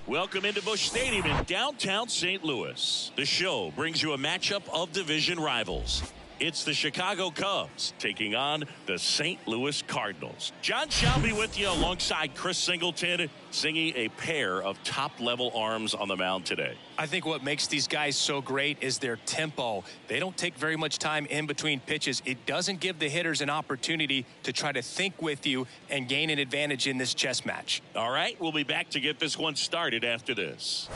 Welcome into Busch Stadium in downtown St. Louis. The show brings you a matchup of division rivals. It's the Chicago Cubs taking on the St. Louis Cardinals. John shall be with you alongside Chris Singleton, singing a pair of top-level arms on the mound today. I think what makes these guys so great is their tempo. They don't take very much time in between pitches. It doesn't give the hitters an opportunity to try to think with you and gain an advantage in this chess match. All right, we'll be back to get this one started after this.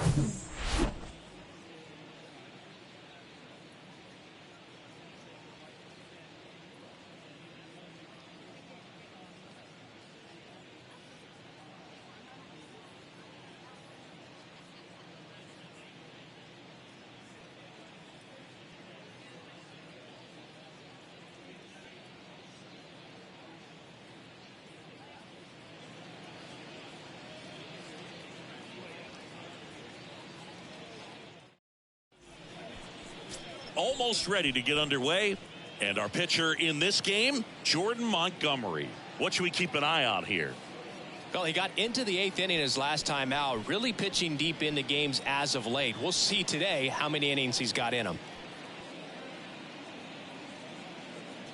Almost ready to get underway, and our pitcher in this game, Jordan Montgomery. What should we keep an eye on here? Well, he got into the 8th inning his last time out, really pitching deep into games as of late. We'll see today how many innings he's got in him.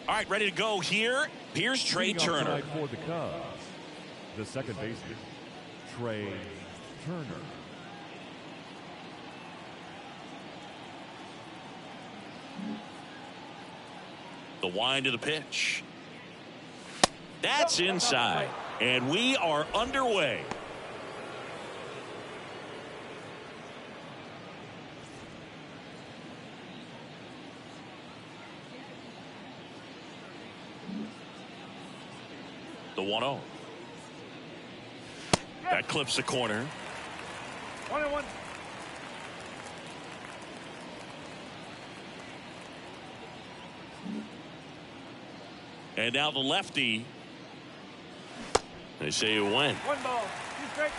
All right, ready to go here. Here's Trey Turner. For the Cubs, the second baseman, Trey Turner. The wind of the pitch. That's inside. And we are underway. The 1-0. That clips the corner. 1-1. And now the lefty. They say you win. 1 ball. 2 strikes.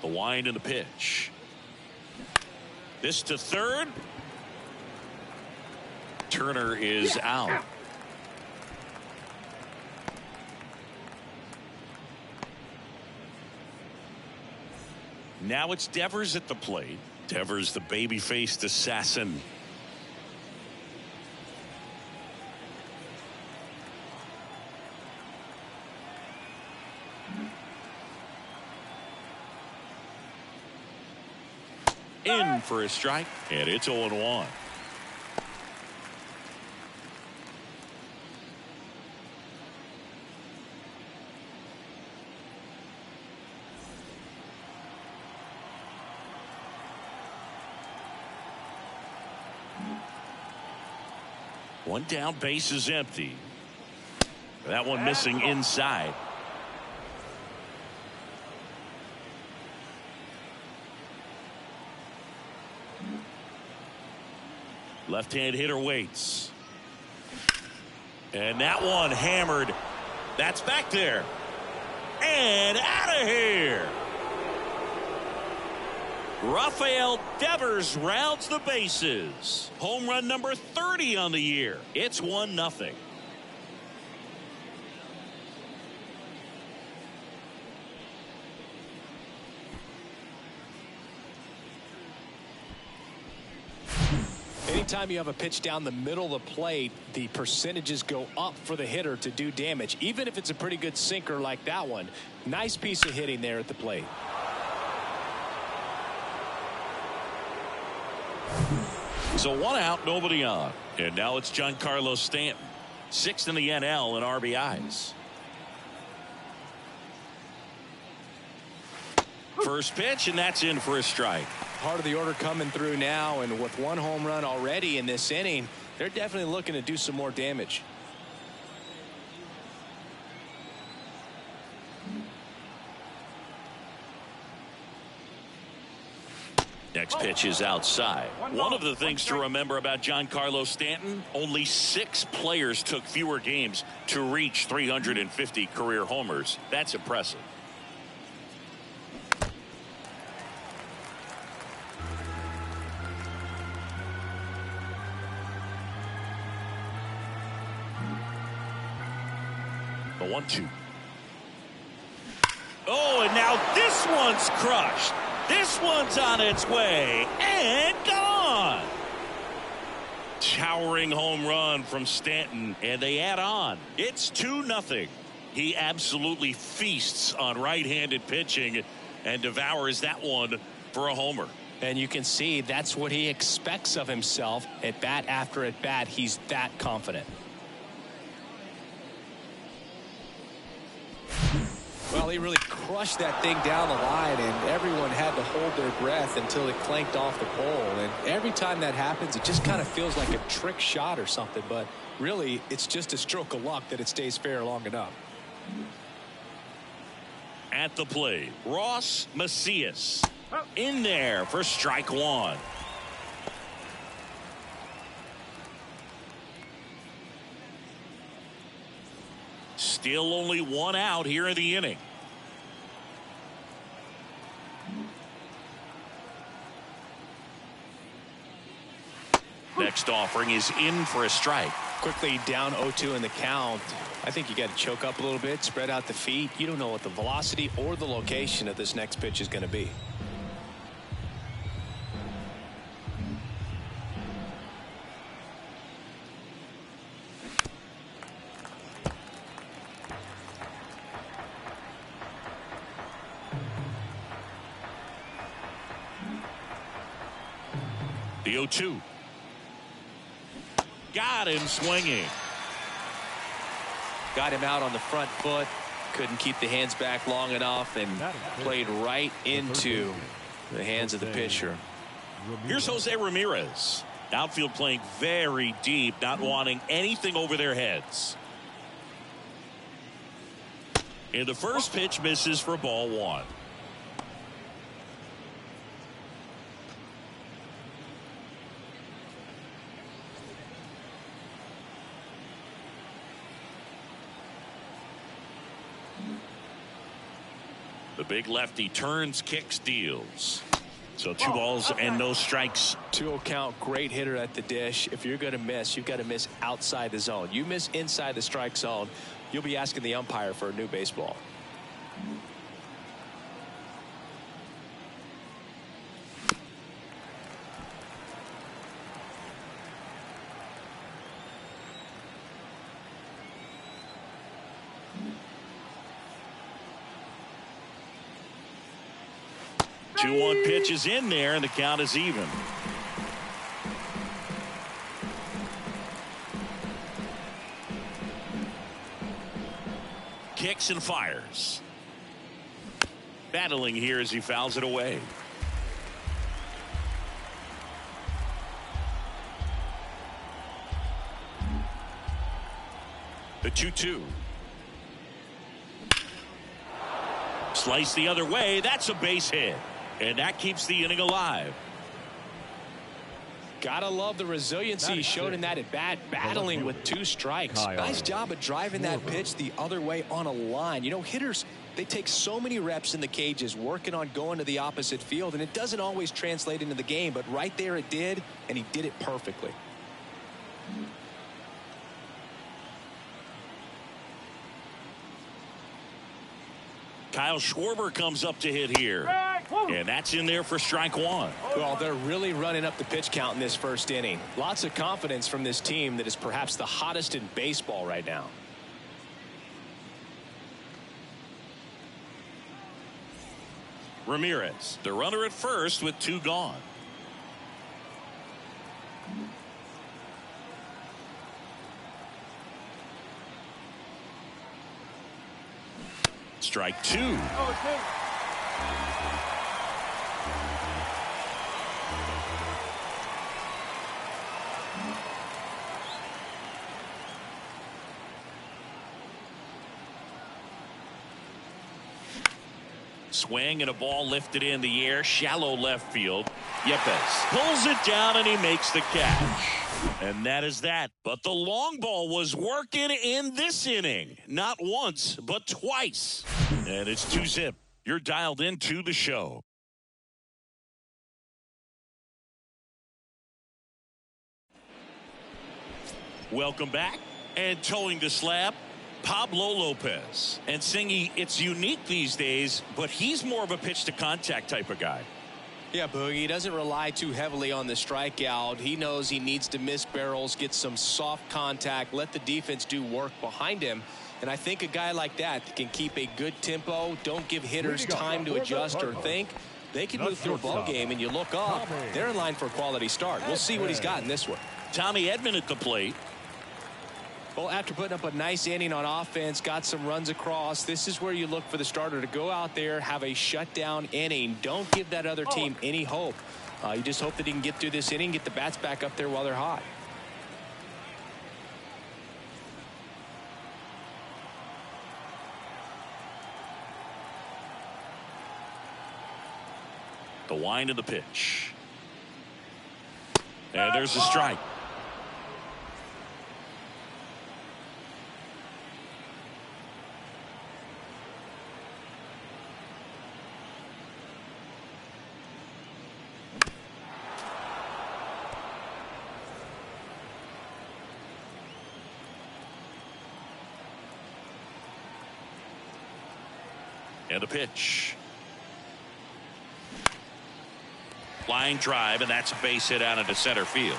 The wind and the pitch. This to third. Turner is out. Now it's Devers at the plate. Devers, the baby-faced assassin. In for a strike, and it's 0-1. One down, base is empty. That one missing inside. Left-hand hitter waits. And that one hammered. That's back there. And out of here. Rafael Devers rounds the bases. Home run number 30 on the year. It's 1-0. Anytime you have a pitch down the middle of the plate, the percentages go up for the hitter to do damage, even if it's a pretty good sinker like that one. Nice piece of hitting there at the plate. So 1 out, nobody on. And now it's Giancarlo Stanton, 6th in the NL in RBIs. First pitch, and that's in for a strike. Part of the order coming through now, and with 1 home run already in this inning, they're definitely looking to do some more damage. Next pitch is outside. One of the things to remember about Giancarlo Stanton, only 6 players took fewer games to reach 350 career homers. That's impressive. The 1-2. Oh, and now this one's crushed. This one's on its way and gone. Towering home run from Stanton, and they add on. It's 2-0. He absolutely feasts on right-handed pitching and devours that one for a homer. And you can see that's what he expects of himself at bat after at bat. He's that confident. Well, he really crushed that thing down the line, and everyone had to hold their breath until it clanked off the pole. And every time that happens, it just kind of feels like a trick shot or something. But really, it's just a stroke of luck that it stays fair long enough. At the plate, Ross Macias in there for strike one. Still only one out here in the inning. Next offering is in for a strike. Quickly down 0-2 in the count. I think you got to choke up a little bit, spread out the feet. You don't know what the velocity or the location of this next pitch is going to be. The 0-2. Got him swinging. Got him out on the front foot. Couldn't keep the hands back long enough and played right into the hands of the pitcher. Here's Jose Ramirez. Outfield playing very deep, not wanting anything over their heads. And the first pitch misses for ball one. The big lefty turns, kicks, deals. So 2 balls and no strikes. 2-0 count, great hitter at the dish. If you're going to miss, you've got to miss outside the zone. You miss inside the strike zone, you'll be asking the umpire for a new baseball. Two 2-1 pitch is in there, and the count is even. Kicks and fires. Battling here as he fouls it away. The 2-2. Slice the other way. That's a base hit. And that keeps the inning alive. Gotta love the resiliency he showed in that at bat, battling with 2 strikes. Nice job of driving that pitch the other way on a line. You know, hitters, they take so many reps in the cages working on going to the opposite field, and it doesn't always translate into the game, but right there it did, and he did it perfectly. Kyle Schwarber comes up to hit here. And that's in there for strike 1. Well, they're really running up the pitch count in this first inning. Lots of confidence from this team that is perhaps the hottest in baseball right now. Ramirez, the runner at first with 2 gone. Strike 2. Swing and a ball lifted in the air, shallow left field. Yepes pulls it down and he makes the catch. And that is that. But the long ball was working in this inning. Not once, but twice. And it's 2-zip. You're dialed into the show. Welcome back. And towing the slab, Pablo Lopez. And Singy, it's unique these days, but he's more of a pitch to contact type of guy. Yeah, Boogie, he doesn't rely too heavily on the strikeout. He knows he needs to miss barrels, get some soft contact, let the defense do work behind him. And I think a guy like that can keep a good tempo, don't give hitters time to adjust or think. They can move through a ball game, and you look up, they're in line for a quality start. We'll see what he's got in this one. Tommy Edman at the plate. Well, after putting up a nice inning on offense, got some runs across, this is where you look for the starter to go out there, have a shutdown inning. Don't give that other team any hope. You just hope that he can get through this inning, get the bats back up there while they're hot. The wind of the pitch. And there's a strike. And the pitch. Line drive, and that's a base hit out into center field.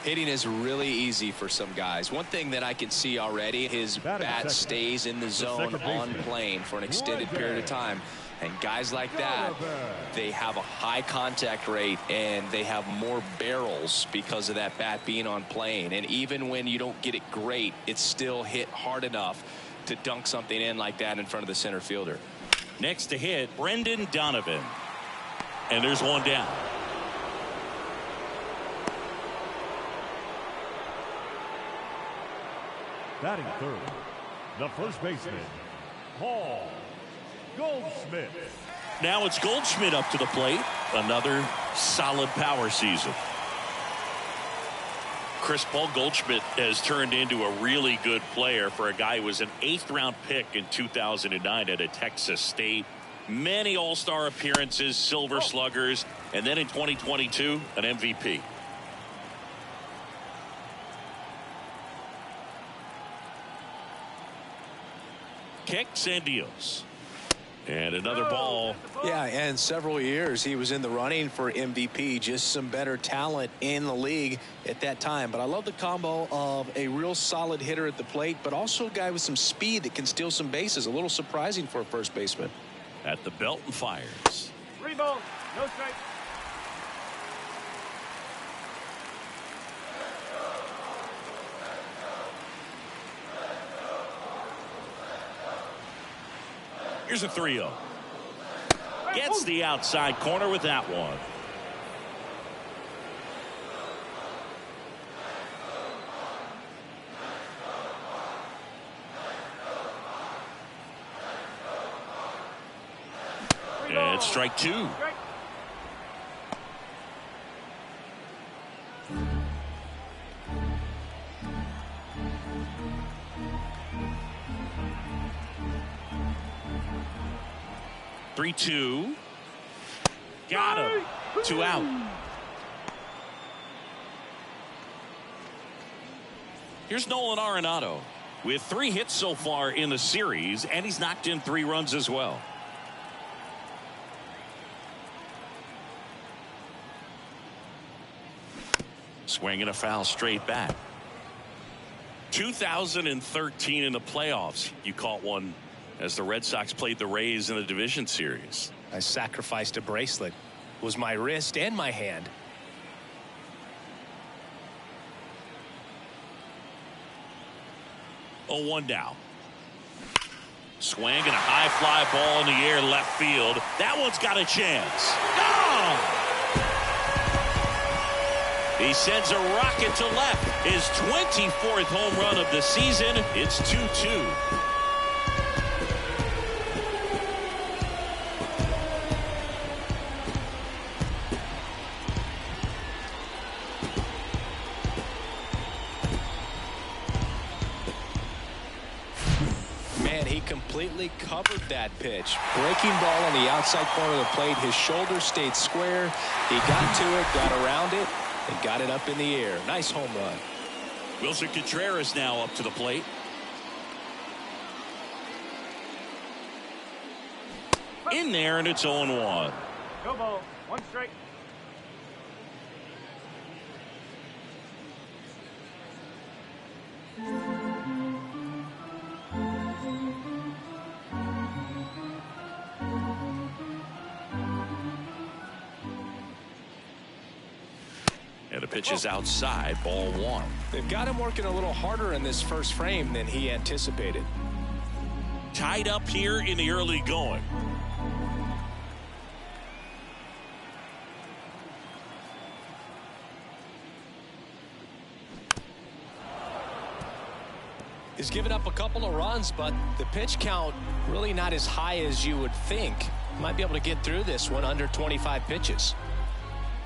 Hitting is really easy for some guys. One thing that I can see already, his bat stays in the zone on plane for an extended period of time. And guys like that, they have a high contact rate and they have more barrels because of that bat being on plane. And even when you don't get it great, it's still hit hard enough to dunk something in like that in front of the center fielder. Next to hit, Brendan Donovan. And there's one down. Batting third, the first baseman, Paul Goldschmidt. Now it's Goldschmidt up to the plate. Another solid power season. Paul Goldschmidt has turned into a really good player for a guy who was an 8th round pick in 2009 at Texas State. Many all-star appearances, silver sluggers, and then in 2022, an MVP. Kicks and deals. And another ball. Yeah, and several years he was in the running for MVP. Just some better talent in the league at that time. But I love the combo of a real solid hitter at the plate, but also a guy with some speed that can steal some bases. A little surprising for a first baseman. At the belt and fires. 3 balls, no strike. Here's a 3-0. Gets the outside corner with that one. And it's strike 2. Three, 2. Got him. 2 out. Here's Nolan Arenado with 3 hits so far in the series, and he's knocked in 3 runs as well. Swinging a foul straight back. 2013 in the playoffs, you caught one as the Red Sox played the Rays in the division series. I sacrificed a bracelet. It was my wrist and my hand. Oh, 1 down. Swing and a high fly ball in the air left field. That one's got a chance. Gone! He sends a rocket to left. His 24th home run of the season. It's 2-2. Completely covered that pitch. Breaking ball on the outside corner of the plate. His shoulder stayed square. He got to it, got around it, and got it up in the air. Nice home run. Wilson Contreras now up to the plate. In there, and it's 0-1. Go ball. One strike. And the pitch is outside, ball 1. They've got him working a little harder in this first frame than he anticipated. Tied up here in the early going. He's given up a couple of runs, but the pitch count really not as high as you would think. Might be able to get through this one under 25 pitches.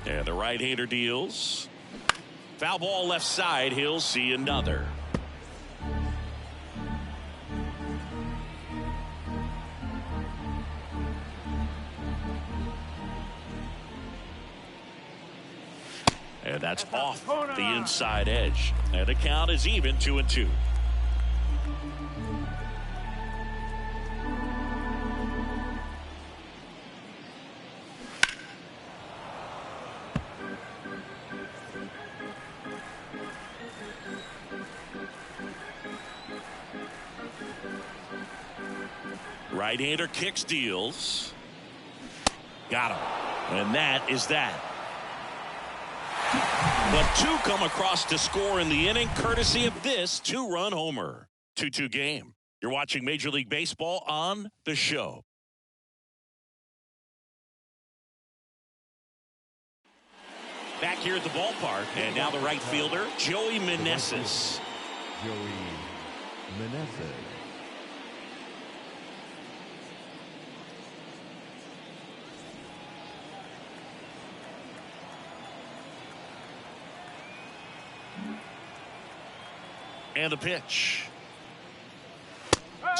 And the right-hander deals. Foul ball left side. He'll see another. And that's off the inside edge. And the count is even, 2-2. Right-hander kicks, deals. Got him. And that is that. But 2 come across to score in the inning, courtesy of this 2-run homer. 2-2 game. You're watching Major League Baseball on The Show. Back here at the ballpark, and now the right fielder, Joey Meneses. Joey Meneses. And the pitch.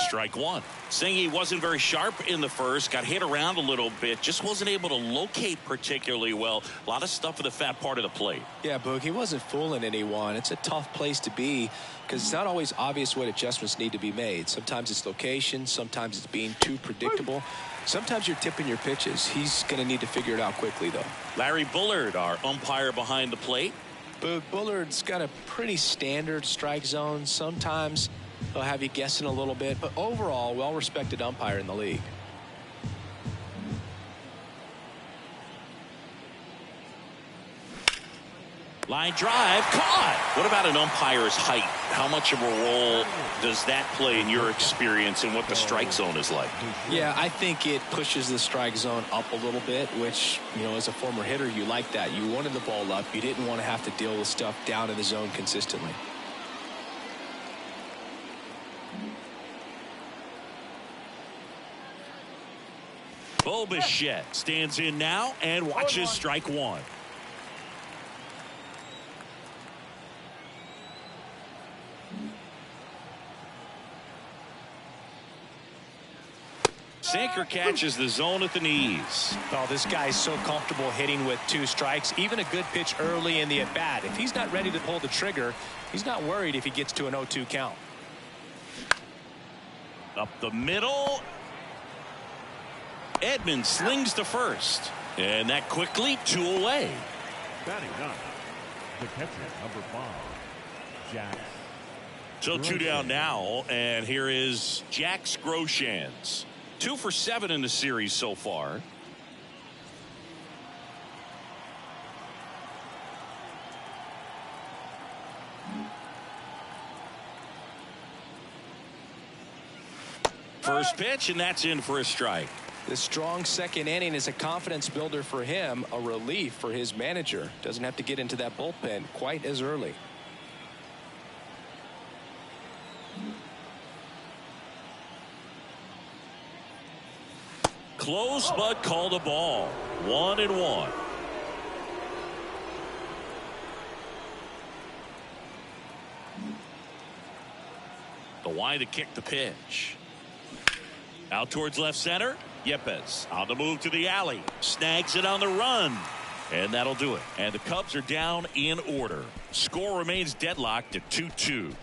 Strike 1. Saying he wasn't very sharp in the first, got hit around a little bit, just wasn't able to locate particularly well. A lot of stuff in the fat part of the plate. Yeah, Boog, he wasn't fooling anyone. It's a tough place to be because it's not always obvious what adjustments need to be made. Sometimes it's location, sometimes it's being too predictable. Sometimes you're tipping your pitches. He's going to need to figure it out quickly, though. Larry Bullard, our umpire behind the plate. Boog, Bullard's got a pretty standard strike zone. Sometimes he'll have you guessing a little bit, but overall, well-respected umpire in the league. Line drive, caught. What about an umpire's height? How much of a role does that play in your experience and what the strike zone is like? Yeah, I think it pushes the strike zone up a little bit, which, you know, as a former hitter, you like that. You wanted the ball up. You didn't want to have to deal with stuff down in the zone consistently. Bo Bichette stands in now and watches strike 1. Sinker catches the zone at the knees. Oh, this guy's so comfortable hitting with 2 strikes. Even a good pitch early in the at-bat. If he's not ready to pull the trigger, he's not worried if he gets to an 0-2 count. Up the middle. Edman slings to first. And that quickly 2 away. Batting ninth, the catcher, number 5, Jack. So 2 down now, and here is Jack Groshans. 2 for 7 in the series so far. First pitch, and that's in for a strike. The strong second inning is a confidence builder for him, a relief for his manager. Doesn't have to get into that bullpen quite as early. Close, but called a ball. 1-1. The wide to kick the pitch. Out towards left center. Yepes on the move to the alley. Snags it on the run. And that'll do it. And the Cubs are down in order. Score remains deadlocked at 2-2.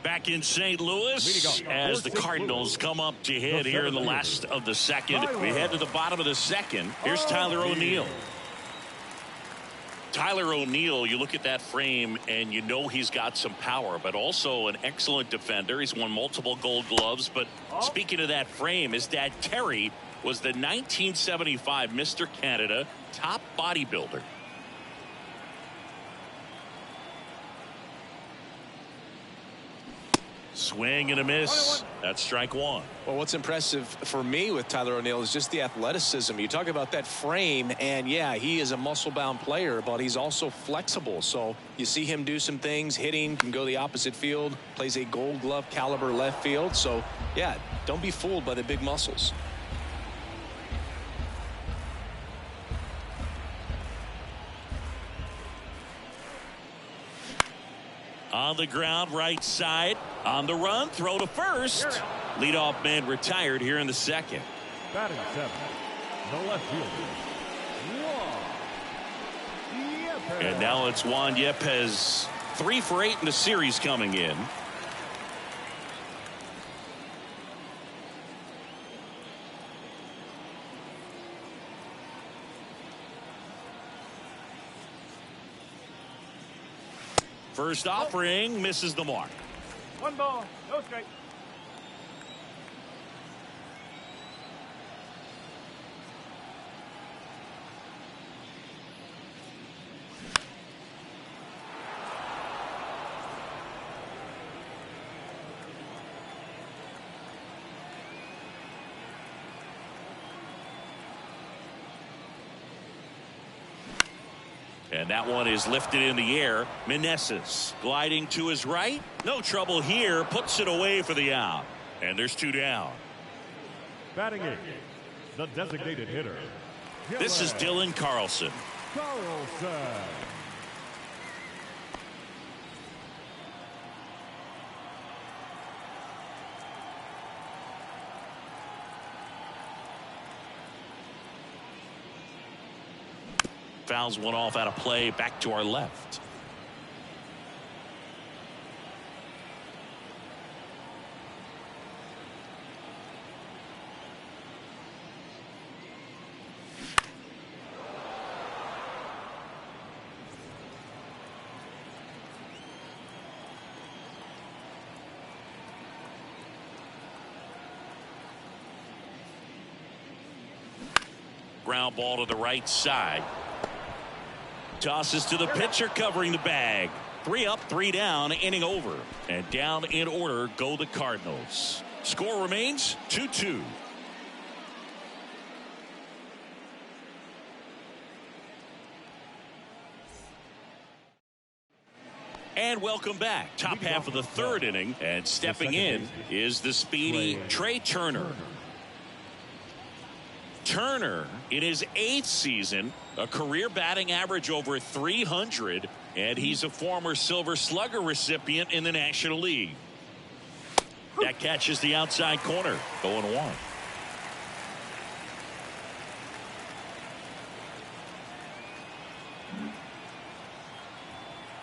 Back in St. Louis as the Cardinals come up to hit here in the last of the second. We head to the bottom of the second. Here's Tyler O'Neill. Tyler O'Neill, you look at that frame and you know he's got some power, but also an excellent defender. He's won multiple Gold Gloves. But speaking of that frame, his dad Terry was the 1975 Mr. Canada top bodybuilder. Swing and a miss. That's strike one. Well, what's impressive for me with Tyler O'Neill is just the athleticism. You talk about that frame, and yeah, he is a muscle-bound player, but he's also flexible. So you see him do some things, hitting, can go the opposite field, plays a Gold Glove caliber left field. So yeah, don't be fooled by the big muscles. On the ground, right side. On the run, throw to first. Leadoff man retired here in the second. Batting seventh, the left fielder, Juan Yepez. And now it's Juan Yepez, 3 for 8 in the series coming in. First offering misses the mark. 1 ball, no strike. And that one is lifted in the air. Meneses gliding to his right. No trouble here. Puts it away for the out. And there's 2 down. Batting eighth, the designated hitter. This is Dylan Carlson. Carlson. Fouls one off out of play, back to our left. Ground ball to the right side. Tosses to the pitcher covering the bag. 3 up, 3 down, inning over. And down in order go the Cardinals. Score remains 2-2. And welcome back. Top half of the third inning. And stepping in is the speedy Trey Turner. Turner, in his 8th season, a career batting average over 300, and he's a former Silver Slugger recipient in the National League. That catches the outside corner. 0-1.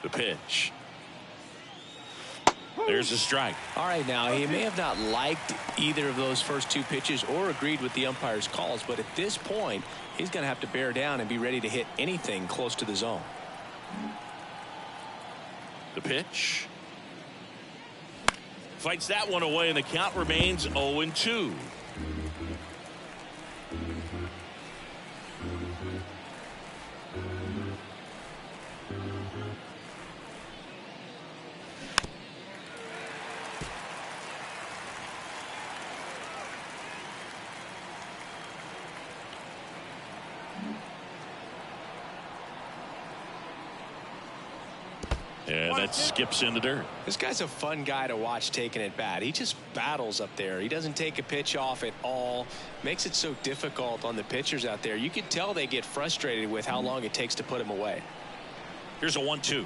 The pitch. There's a strike. All right, now he may have not liked either of those first 2 pitches or agreed with the umpire's calls, but at this point he's going to have to bear down and be ready to hit anything close to the zone. The pitch. Fights that one away, and the count remains 0-2. And that skips in the dirt. This guy's a fun guy to watch taking at bat. He just battles up there. He doesn't take a pitch off at all. Makes it so difficult on the pitchers out there. You can tell they get frustrated with how long it takes to put him away. Here's a 1-2.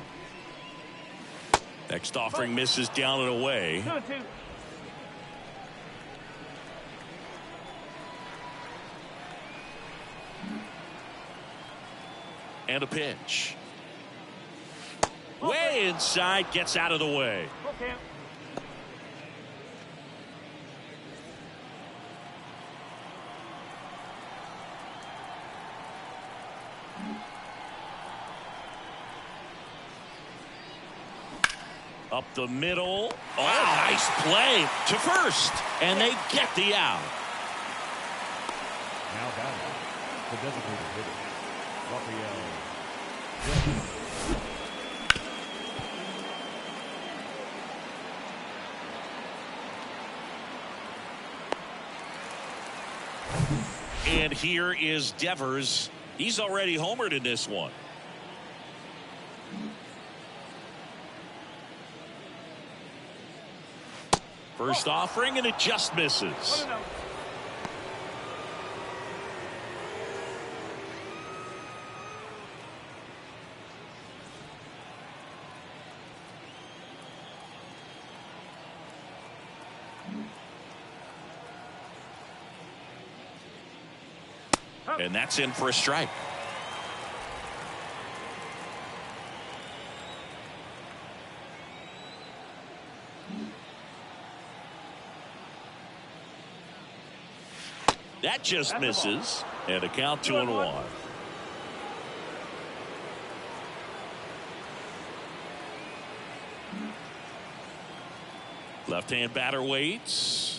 Next offering misses down and away. And a pitch. Way inside, gets out of the way. Okay. Up the middle. Oh, nice play to first. And they get the out. Now batting, the designated hitter, Raphael. And here is Devers. He's already homered in this one. First offering, and it just misses. And that's in for a strike. That just misses. And a count 2-1. Left-hand batter waits.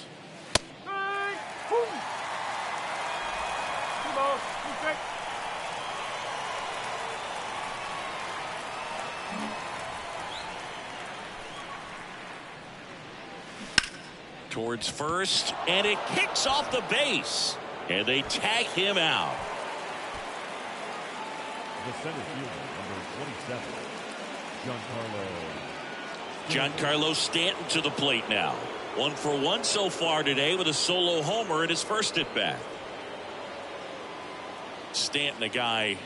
Towards first, and it kicks off the base, and they tag him out. The center fielder, number 27, Giancarlo Stanton to the plate now. 1 for 1 so far today with a solo homer at his first at bat. Stanton, a guy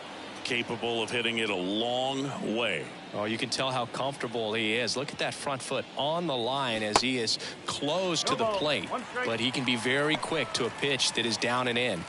capable of hitting it a long way. Oh, you can tell how comfortable he is. Look at that front foot on the line as he is close to the plate. But he can be very quick to a pitch that is down and in.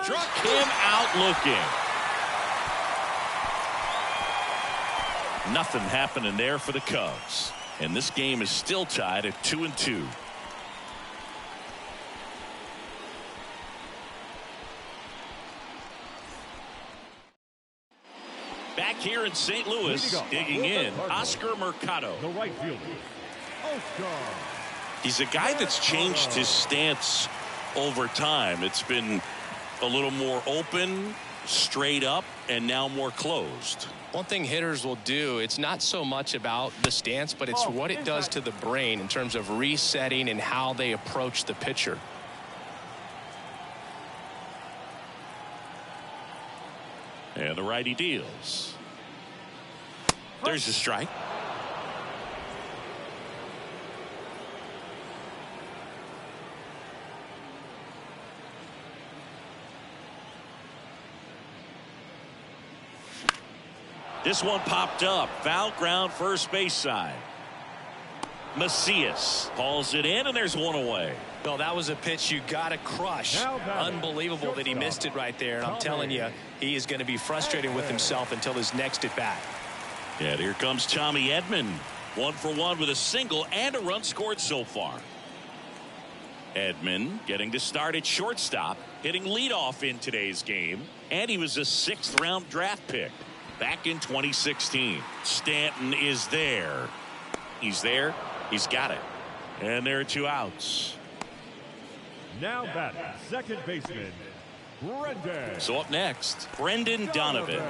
Struck him out looking. Nothing happening there for the Cubs. And this game is still tied at 2-2. Back here in St. Louis, digging in, Oscar Mercado. the right fielder, Oscar. He's a guy that's changed his stance over time. It's been a little more open, straight up, and now more closed. One thing hitters will do, it's not so much about the stance, but it's what it does to the brain in terms of resetting and how they approach the pitcher. And the righty deals. There's a strike. This one popped up. Foul ground, first base side. Macias hauls it in, and there's one away. No, that was a pitch you got to crush. Unbelievable that he missed it right there. And I'm telling you, he is going to be frustrated with himself until his next at bat. Yeah, here comes Tommy Edman. 1 for 1 with a single and a run scored so far. Edman getting to start at shortstop, hitting leadoff in today's game, and he was a 6th round draft pick back in 2016. Stanton is there. He's there. He's got it. And there are 2 outs. Now batting, second baseman, Brendan. So up next, Brendan Donovan.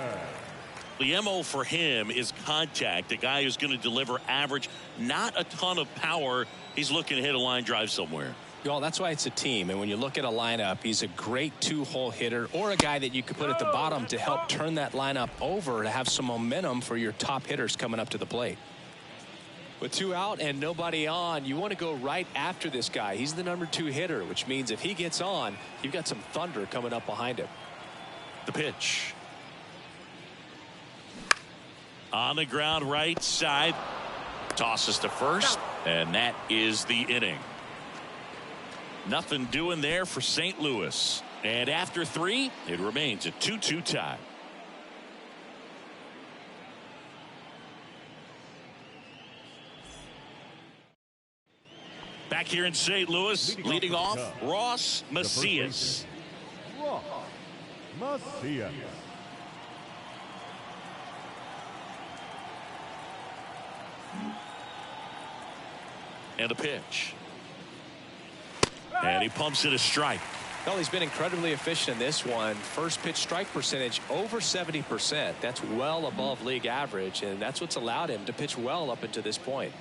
The MO for him is contact. A guy who's going to deliver average, not a ton of power. He's looking to hit a line drive somewhere. Well, that's why it's a team. And when you look at a lineup, he's a great 2-hole hitter or a guy that you could put at the bottom to help turn that lineup over to have some momentum for your top hitters coming up to the plate. With 2 out and nobody on, you want to go right after this guy. He's the #2 hitter, which means if he gets on, you've got some thunder coming up behind him. The pitch. On the ground, right side. Tosses to first, and that is the inning. Nothing doing there for St. Louis. And after 3, it remains a 2-2 tie. Back here in St. Louis, leading off, Ross Macias. Ross Macias. And the pitch. And he pumps it a strike. Well, he's been incredibly efficient in this one. First pitch strike percentage over 70%. That's well above league average, and that's what's allowed him to pitch well up until this point.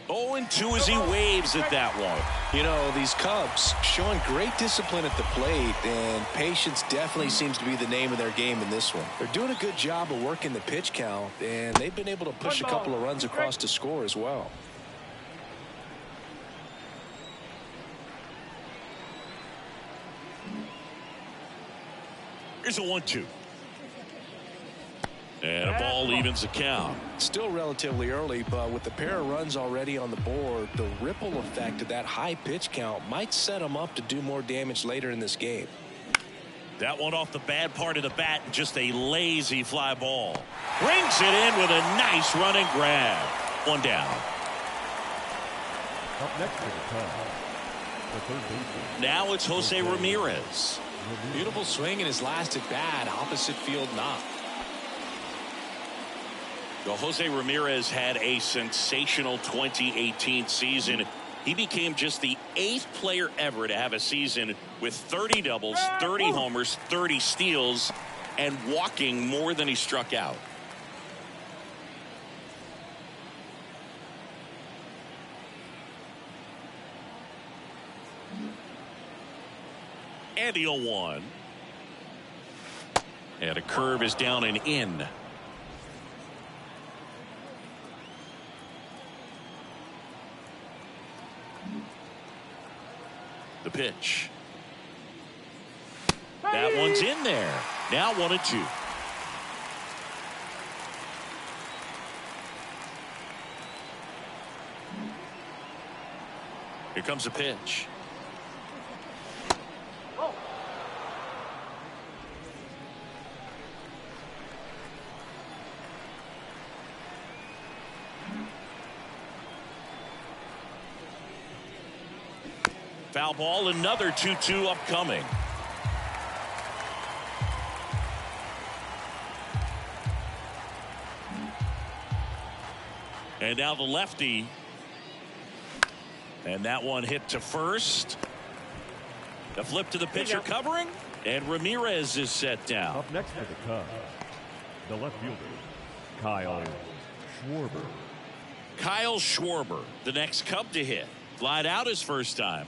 0-2 as he waves at that one. You know, these Cubs showing great discipline at the plate, and patience definitely seems to be the name of their game in this one. They're doing a good job of working the pitch count, and they've been able to push a couple of runs across to score as well. Here's a 1-2. And a ball evens the count. Still relatively early, but with the pair of runs already on the board, the ripple effect of that high pitch count might set them up to do more damage later in this game. That one off the bad part of the bat, just a lazy fly ball. Brings it in with a nice running grab. One down. Up next to the Cubs, the third baseman. Now it's Jose Ramirez. Beautiful swing in his last at bat, opposite field knock. Well, Jose Ramirez had a sensational 2018 season. He became just the 8th player ever to have a season with 30 doubles, 30 homers, 30 steals, and walking more than he struck out. And the 0-1. And a curve is down and in. The pitch. That one's in there. Now 1-2. Here comes the pitch. Foul ball, another 2-2 upcoming. And now the lefty. And that one hit to first. The flip to the pitcher covering. And Ramirez is set down. Up next for the Cubs, the left fielder, Kyle Schwarber. Kyle Schwarber, the next Cub to hit. Flied out his first time.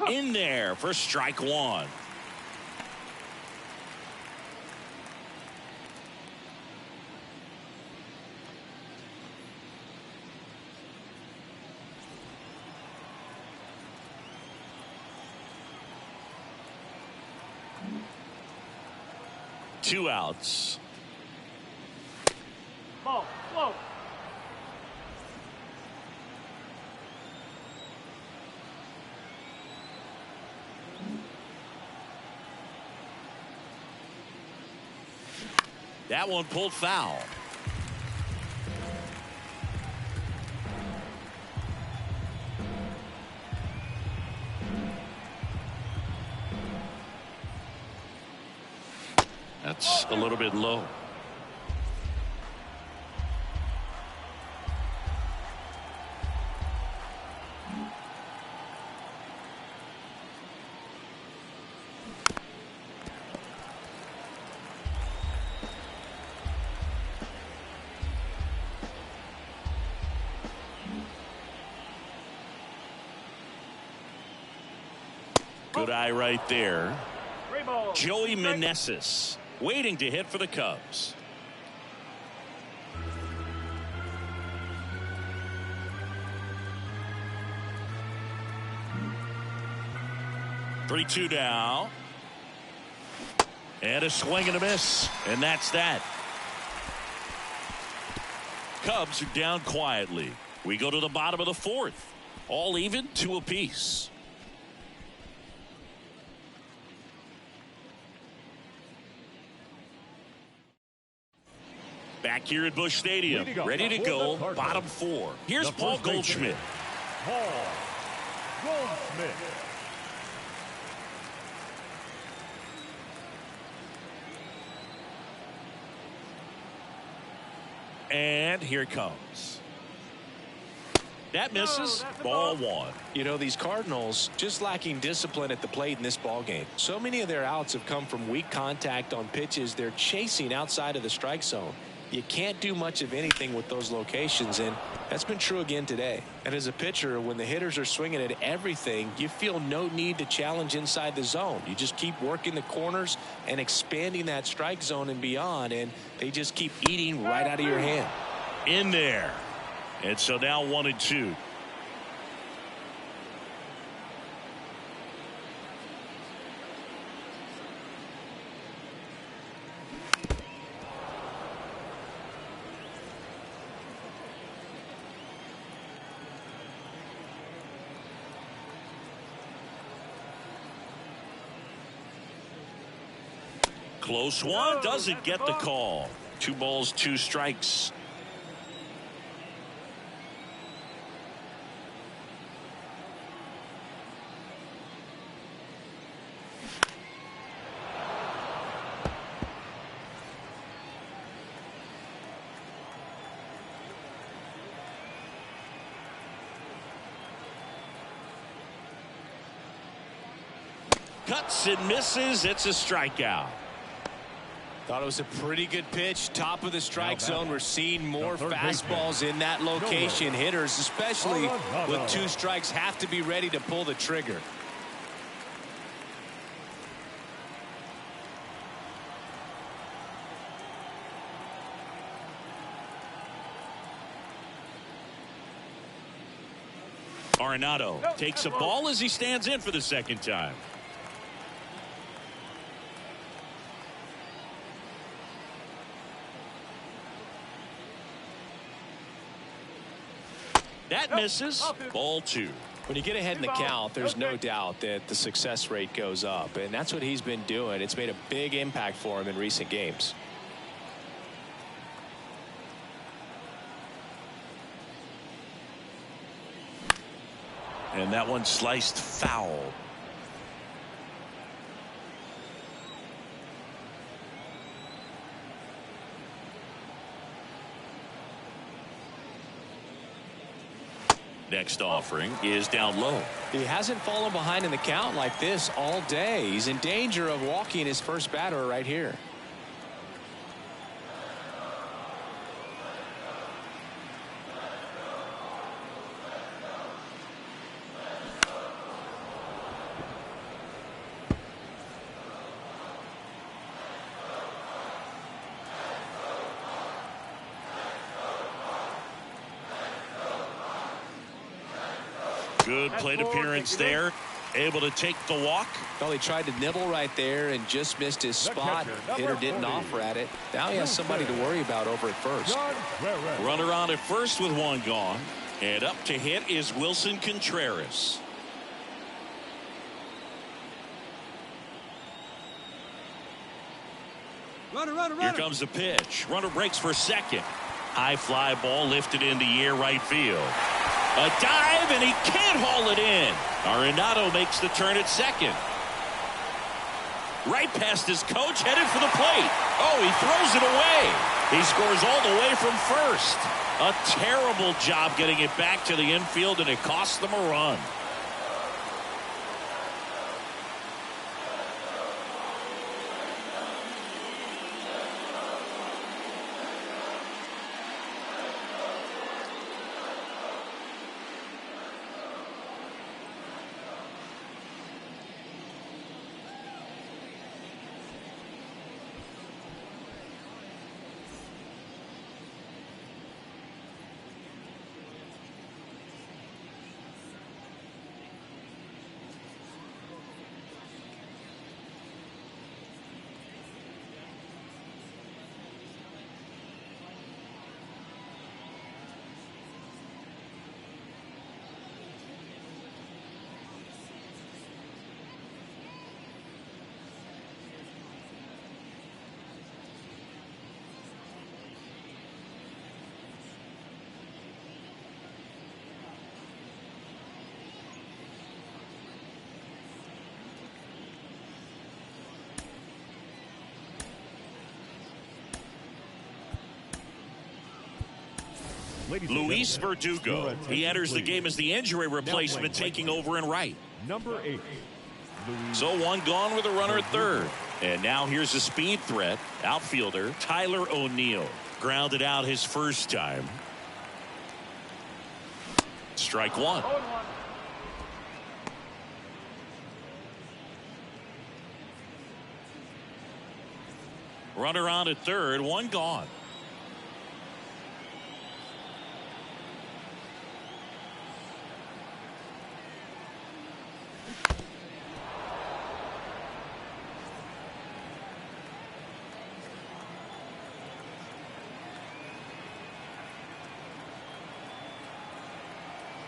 In there for strike one. Two outs. Ball, whoa. That one pulled foul. That's a little bit low. Good eye right there. Joey Meneses waiting to hit for the Cubs. Three-two now. And a swing and a miss. And that's that. Cubs are down quietly. We go to the bottom of the fourth. All even, 2 apiece. Back here at Busch Stadium, ready to go, bottom 4. Here's Paul Goldschmidt. Paul Goldschmidt. And here it comes. That misses. Ball 1. You know, these Cardinals just lacking discipline at the plate in this ball game. So many of their outs have come from weak contact on pitches they're chasing outside of the strike zone. You can't do much of anything with those locations, and that's been true again today. And as a pitcher, when the hitters are swinging at everything, you feel no need to challenge inside the zone. You just keep working the corners and expanding that strike zone and beyond, and they just keep eating right out of your hand. In there. And so now 1-2. Close one, doesn't get the call. 2 balls, 2 strikes. Cuts and misses. It's a strikeout. Thought it was a pretty good pitch. Top of the strike zone. We're seeing more fastballs in that location. Hitters, especially with 2 strikes, have to be ready to pull the trigger. Arenado takes a ball as he stands in for the second time. That misses. Ball 2. When you get ahead in the count, there's no doubt that the success rate goes up, and that's what he's been doing. It's made a big impact for him in recent games. And that one sliced foul. Next offering is down low. He hasn't fallen behind in the count like this all day. He's in danger of walking his first batter right here. Good plate appearance there. Able to take the walk. Well, he tried to nibble right there and just missed his spot. Hitter didn't offer at it. Now he has somebody to worry about over at first. Runner on at first with 1 gone. And up to hit is Wilson Contreras. Here comes the pitch. Runner breaks for second. High fly ball lifted in the air right field. A dive, and he can't haul it in. Arenado makes the turn at second. Right past his coach, headed for the plate. Oh, he throws it away. He scores all the way from first. A terrible job getting it back to the infield, and it costs them a run. Ladies and Luis gentlemen, your Verdugo. attention, He enters the please. game as the injury replacement, taking over in right. Number 8. Luis So one gone with a runner at third. And now here's a speed threat. Outfielder Tyler O'Neill. Grounded out his first time. Strike one. Runner on at third, one gone.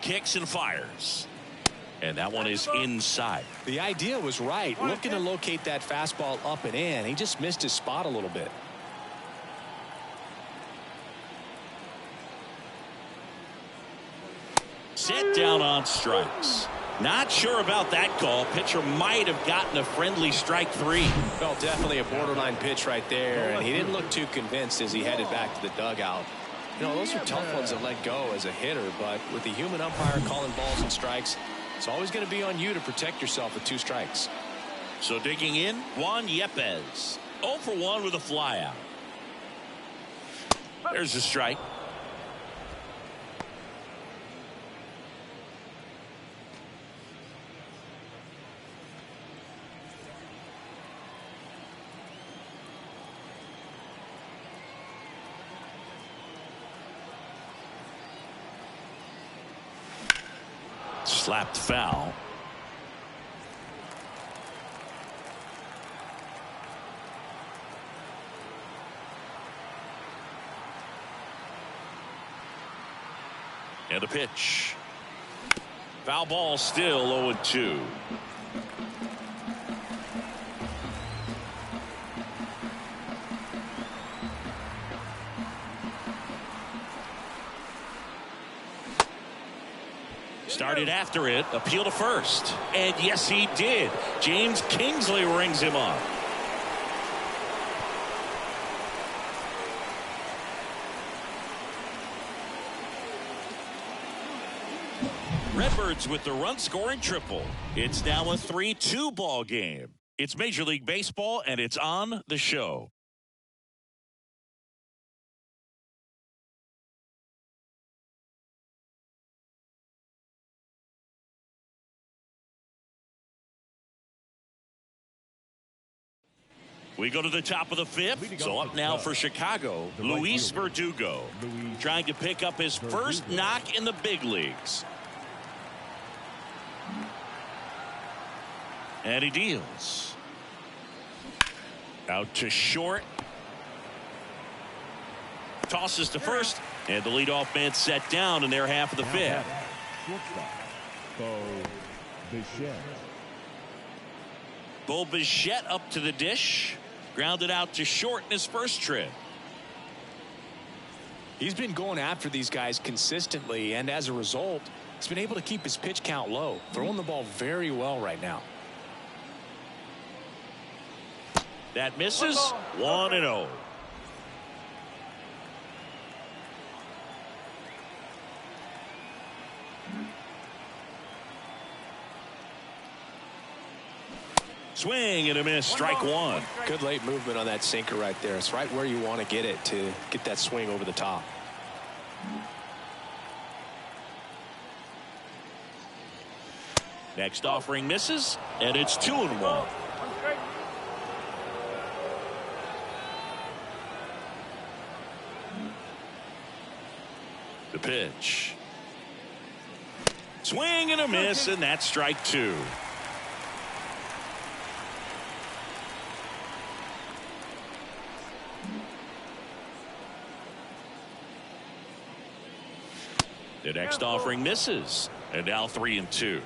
Kicks and fires. And that one is inside. The idea was right. Looking to locate that fastball up and in. He just missed his spot a little bit. Set down on strikes. Not sure about that call. Pitcher might have gotten a friendly strike three. Well, definitely a borderline pitch right there, and he didn't look too convinced as he headed back to the dugout. You know, those are tough ones to let go as a hitter, but with the human umpire calling balls and strikes, it's always going to be on you to protect yourself with 2 strikes. So digging in, Juan Yepez. 0 for 1 with a flyout. There's a strike. Slapped foul. And a pitch. Foul ball, still 0-2. Started after it, appeal to first. And yes, he did. James Kingsley rings him up. Redbirds with the run-scoring triple. It's now a 3-2 ball game. It's Major League Baseball, and it's on the show. We go to the top of the 5th. So up now for Chicago, Luis Verdugo, trying to pick up his first knock in the big leagues. And he deals. Out to short. Tosses to first. And the leadoff man set down in their half of the 5th. Bo Bichette up to the dish. Grounded out to short in his first trip. He's been going after these guys consistently, and as a result, he's been able to keep his pitch count low, throwing the ball very well right now. That misses. 1-0. Swing and a miss. Strike one. Good late movement on that sinker right there. It's right where you want to get it to get that swing over the top. Next offering misses, and it's 2-1. The pitch. Swing and a miss, and that's strike two. The next offering misses, and now 3-2.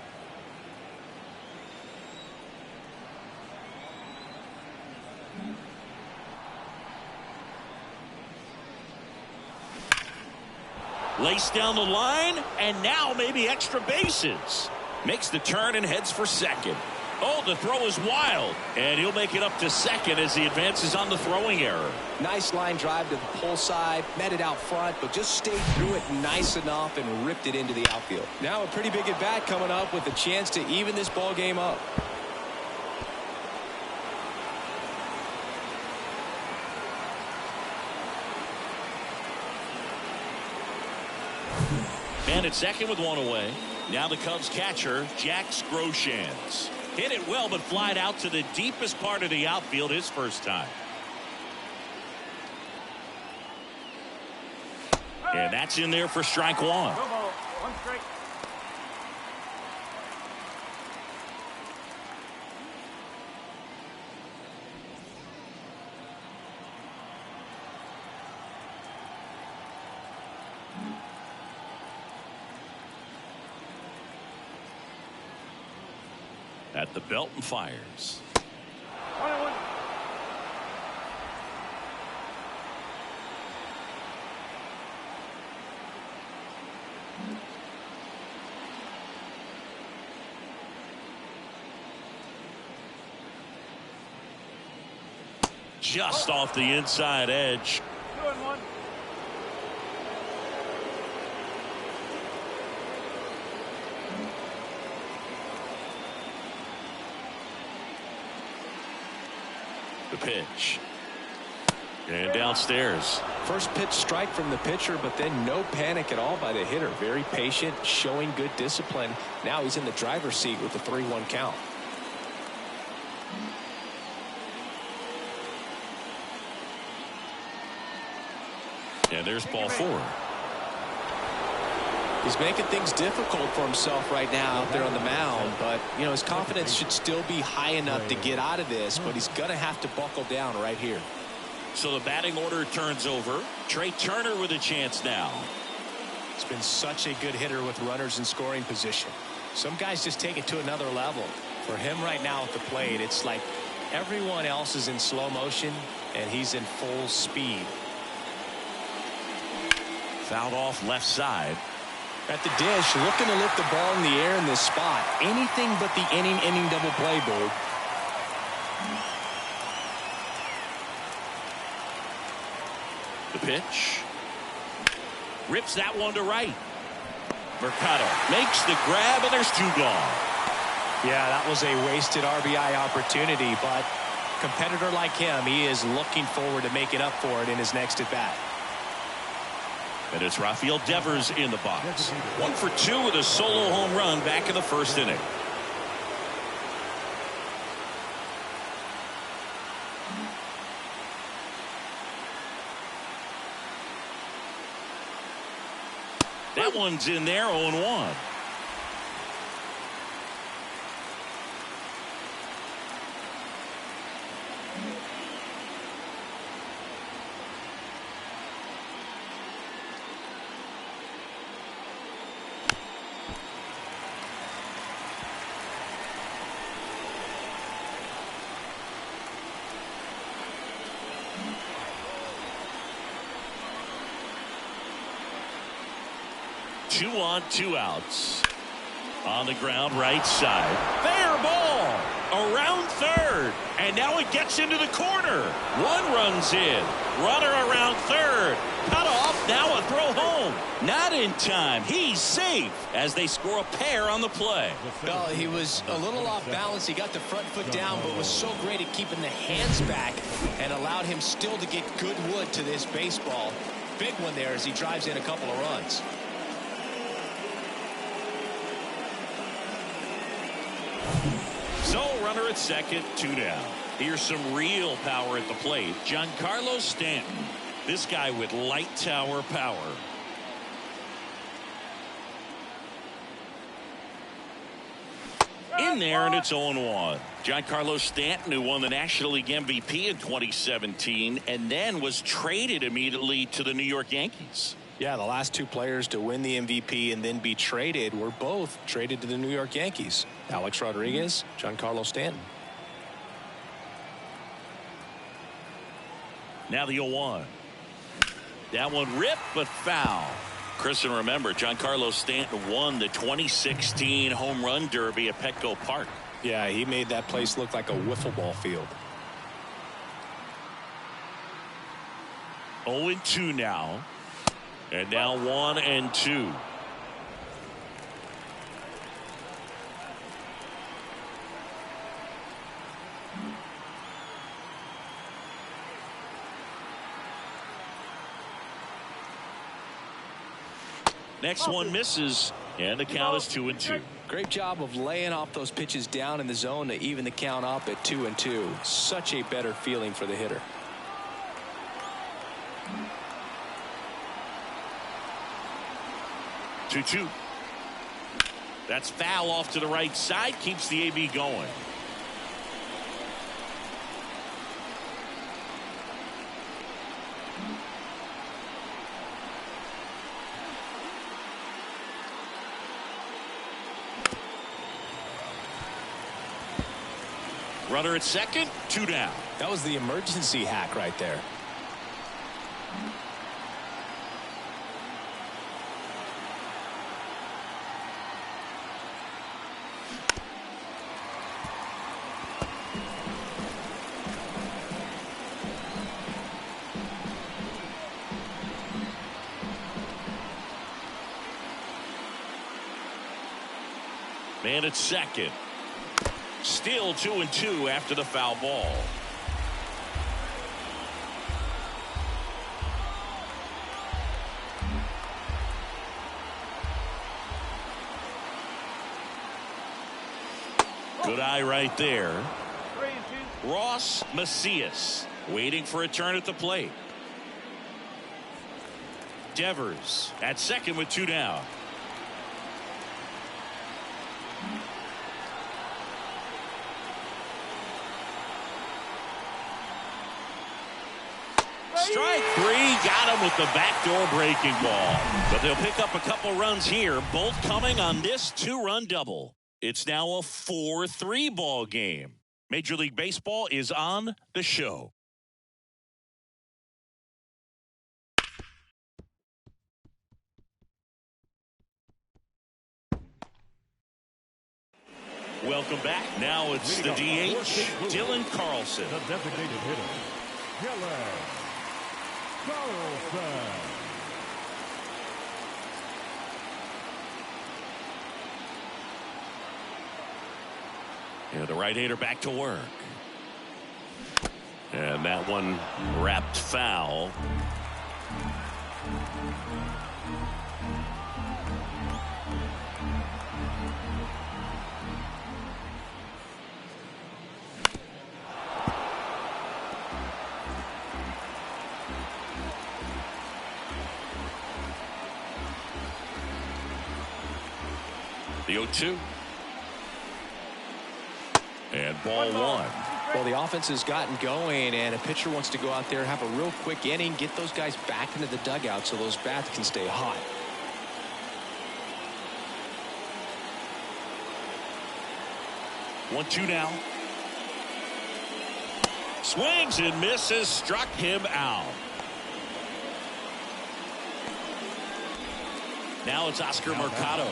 Laced down the line, and now maybe extra bases. Makes the turn and heads for second. Oh, the throw is wild. And he'll make it up to second as he advances on the throwing error. Nice line drive to the pull side. Met it out front, but just stayed through it nice enough and ripped it into the outfield. Now a pretty big at bat coming up with a chance to even this ball game up. Man at second with one away. Now the Cubs catcher, Jack Groshans. Hit it well, but flied out to the deepest part of the outfield his first time. And that's in there for strike one. One strike. At the belt and fires. 1-1. Just off the inside edge. 2-1. The pitch. And downstairs. First pitch strike from the pitcher, but then no panic at all by the hitter. Very patient, showing good discipline. Now he's in the driver's seat with the 3-1 count. And there's ball four. He's making things difficult for himself right now out there on the mound, but you know his confidence should still be high enough to get out of this, but he's gonna have to buckle down right here. So the batting order turns over. Trey Turner with a chance now. He's been such a good hitter with runners in scoring position. Some guys just take it to another level. For him right now at the plate, it's like everyone else is in slow motion and he's in full speed. Fouled off left side. At the dish, looking to lift the ball in the air in this spot. Anything but the inning double play, Bird. The pitch. Rips that one to right. Mercado makes the grab, and there's two gone. Yeah, that was a wasted RBI opportunity, but a competitor like him, he is looking forward to making up for it in his next at bat. And it's Rafael Devers in the box. 1 for 2 with a solo home run back in the first inning. That one's in there, 0-1. Two on, 2 outs. On the ground, right side. Fair ball around third. And now it gets into the corner. One runs in. Runner around third. Cut off. Now a throw home. Not in time. He's safe as they score a pair on the play. Well, he was a little off balance. He got the front foot down, but was so great at keeping the hands back and allowed him still to get good wood to this baseball. Big one there as he drives in a couple of runs. So runner at second, 2 down. Here's some real power at the plate. Giancarlo Stanton. This guy with light tower power. In there, and it's 0-1. Giancarlo Stanton, who won the National League MVP in 2017 and then was traded immediately to the New York Yankees. Yeah, the last 2 players to win the MVP and then be traded were both traded to the New York Yankees. Alex Rodriguez, Giancarlo Stanton. Now the 0-1. That one ripped, but foul. Chris, and remember, Giancarlo Stanton won the 2016 Home Run Derby at Petco Park. Yeah, he made that place look like a wiffle ball field. 0-2 now. And now 1-2. Next one misses, and the count is 2-2. Great job of laying off those pitches down in the zone to even the count up at 2-2. Such a better feeling for the hitter. Two. That's foul off to the right side, keeps the AB going. Runner at second, 2 down. That was the emergency hack right there. Man at second. Still 2-2 after the foul ball. Good eye right there. Ross Macias waiting for a turn at the plate. Devers at second with 2 down. Strike 3, got him with the backdoor breaking ball. But they'll pick up a couple runs here, both coming on this 2-run double. It's now a 4-3 ball game. Major League Baseball is on the show. Welcome back. Now it's the DH, Dylan Carlson. The designated hitter, Dylan Carlson. And the right-hander back to work. And that one wrapped foul. The 0-2. And ball 1. Well, the offense has gotten going, and a pitcher wants to go out there, have a real quick inning, get those guys back into the dugout so those bats can stay hot. 1-2 now. Swings and misses, struck him out. Now it's Oscar Mercado.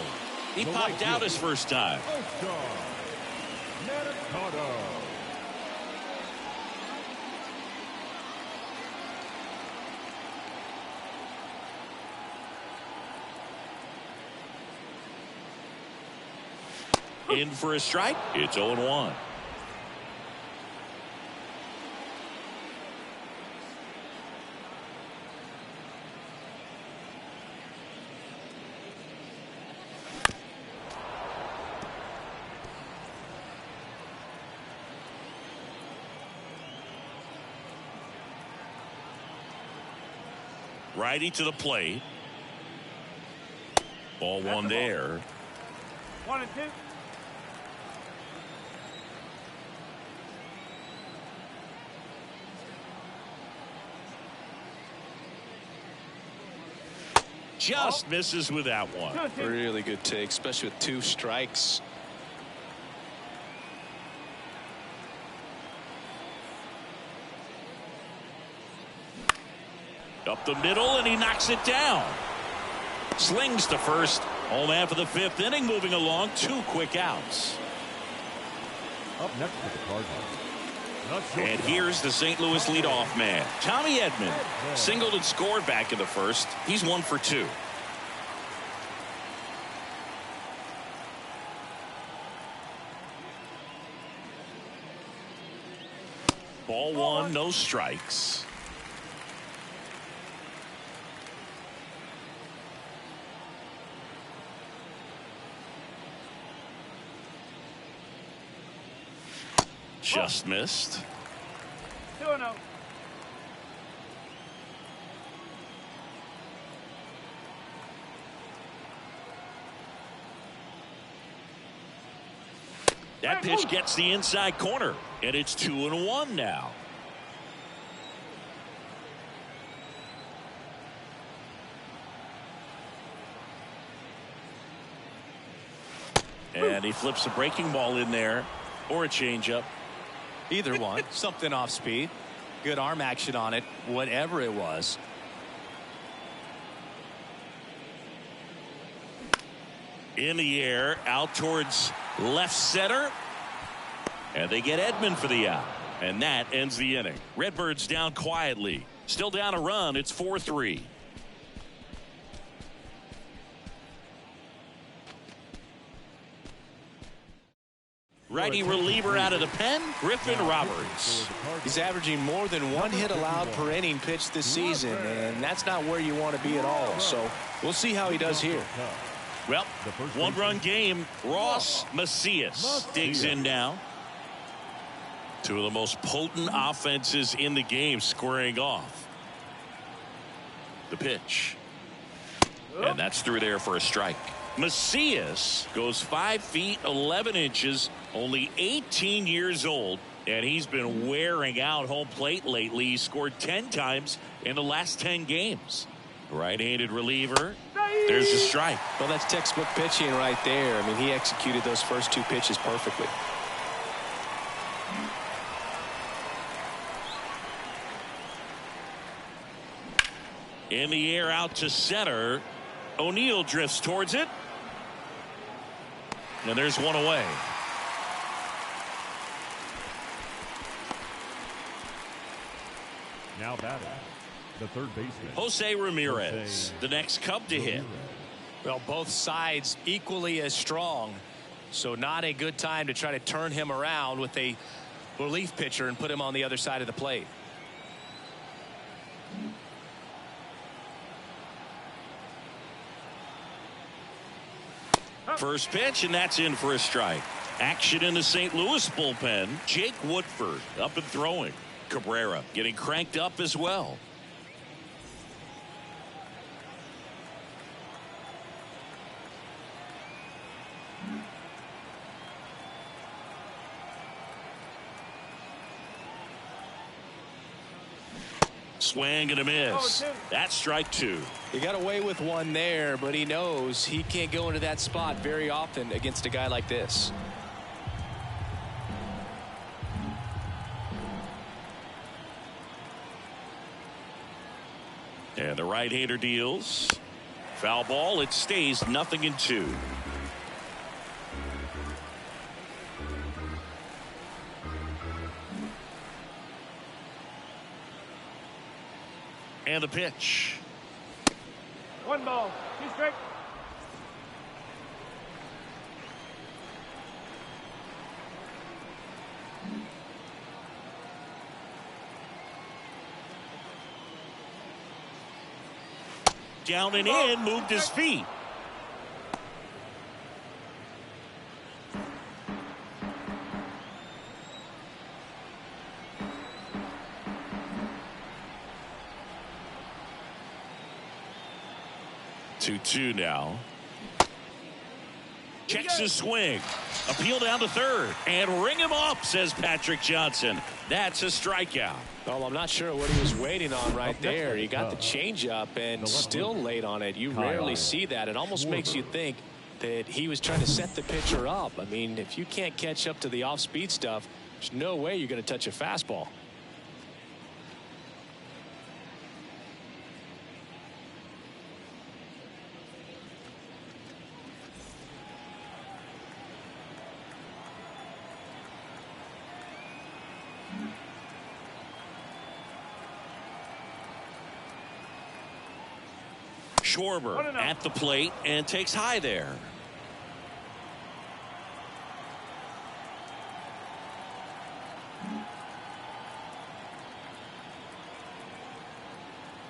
He popped out his first time. In for a strike. It's 0-1. Righty to the plate. Ball 1 there. 1-2. Just misses with that one. Really good take, especially with 2 strikes. Up the middle, and he knocks it down. Slings to first. Home man for the 5th inning, moving along. 2 quick outs. Up next for the Cardinals. And here's the St. Louis leadoff man, Tommy Edman. Singled and scored back in the first. He's 1 for 2. Ball 1, no strikes. Just missed. 2-0. That pitch gets the inside corner, and it's 2-1 now. And he flips a breaking ball in there, or a changeup. Either one. Something off speed. Good arm action on it, whatever it was. In the air, out towards left center. And they get Edman for the out. And that ends the inning. Redbirds down quietly. Still down a run. It's 4-3. Righty reliever out of the pen, Griffin Roberts. He's averaging more than 1 hit allowed per inning pitched this season, and that's not where you want to be at all. So we'll see how he does here. Well, 1-run game. Ross Macias digs in now. 2 of the most potent offenses in the game squaring off. The pitch. And that's through there for a strike. Macias goes 5 feet 11 inches, only 18 years old, and he's been wearing out home plate lately. He scored 10 times in the last 10 games. Right-handed reliever. There's a strike. Well, that's textbook pitching right there. I mean, he executed those first 2 pitches perfectly. In the air out to center. O'Neill drifts towards it. And there's one away. Now batting, the third baseman, Jose Ramirez, the next Cub to hit. Well, both sides equally as strong. So not a good time to try to turn him around with a relief pitcher and put him on the other side of the plate. First pitch, and that's in for a strike. Action in the St. Louis bullpen. Jake Woodford up and throwing. Cabrera getting cranked up as well. Swing and a miss. That's strike 2. He got away with one there, but he knows he can't go into that spot very often against a guy like this. And the right-hander deals. Foul ball. It stays 0-2. And the pitch. 1 ball, 2 strikes. Down and in, moved his feet. Two now. Checks his swing. Appeal down to third. And ring him up, says Patrick Johnson. That's a strikeout. Well, I'm not sure what he was waiting on right there. He got the changeup and still late on it. You rarely see that. It almost makes you think that he was trying to set the pitcher up. I mean, if you can't catch up to the off-speed stuff, there's no way you're going to touch a fastball. Schwarber at the plate and takes high there.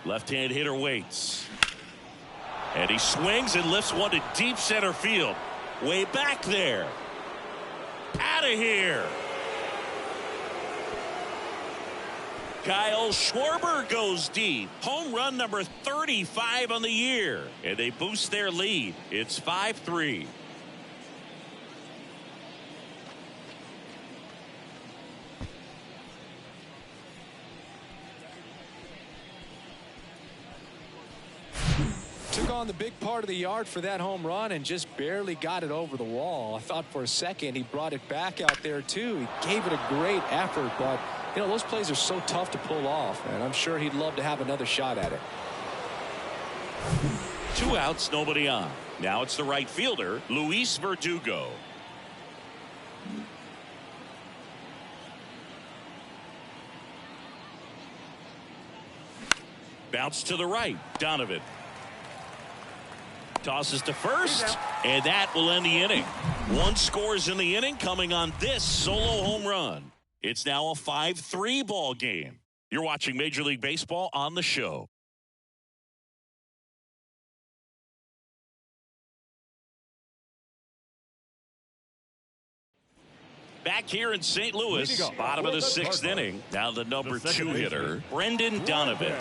Left-hand hitter waits. And he swings and lifts one to deep center field. Way back there. Out of here. Kyle Schwarber goes deep. Home run number 35 on the year. And they boost their lead. It's 5-3. Took on the big part of the yard for that home run and just barely got it over the wall. I thought for a second he brought it back out there too. He gave it a great effort, but you know, those plays are so tough to pull off, and I'm sure he'd love to have another shot at it. 2 outs, nobody on. Now it's the right fielder, Luis Verdugo. Bounce to the right, Donovan. Tosses to first, and that will end the inning. 1 scores in the inning coming on this solo home run. It's now a 5-3 ball game. You're watching Major League Baseball on the show. Back here in St. Louis, bottom of the 6th inning. Now the number 2 hitter, Brendan Donovan.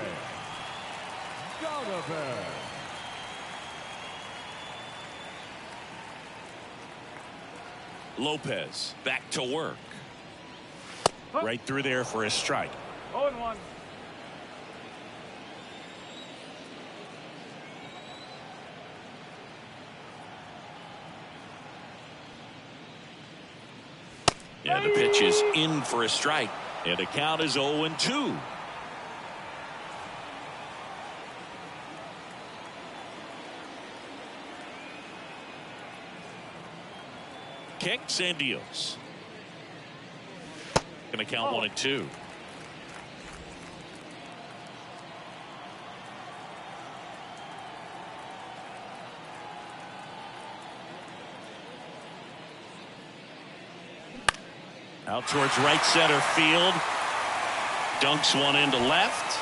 Lopez back to work. Right through there for a strike. 0-1. And the pitch is in for a strike. And the count is 0-2. Kicks and deals. Going to count 1-2. Out towards right center field. Dunks one into left.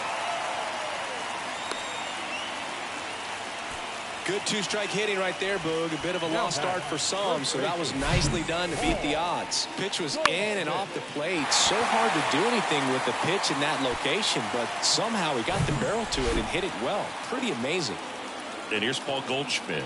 Good 2-strike hitting right there, Boog. A bit of a lost start for some, so that was nicely done to beat the odds. Pitch was in and off the plate. So hard to do anything with the pitch in that location, but somehow he got the barrel to it and hit it well. Pretty amazing. And here's Paul Goldschmidt.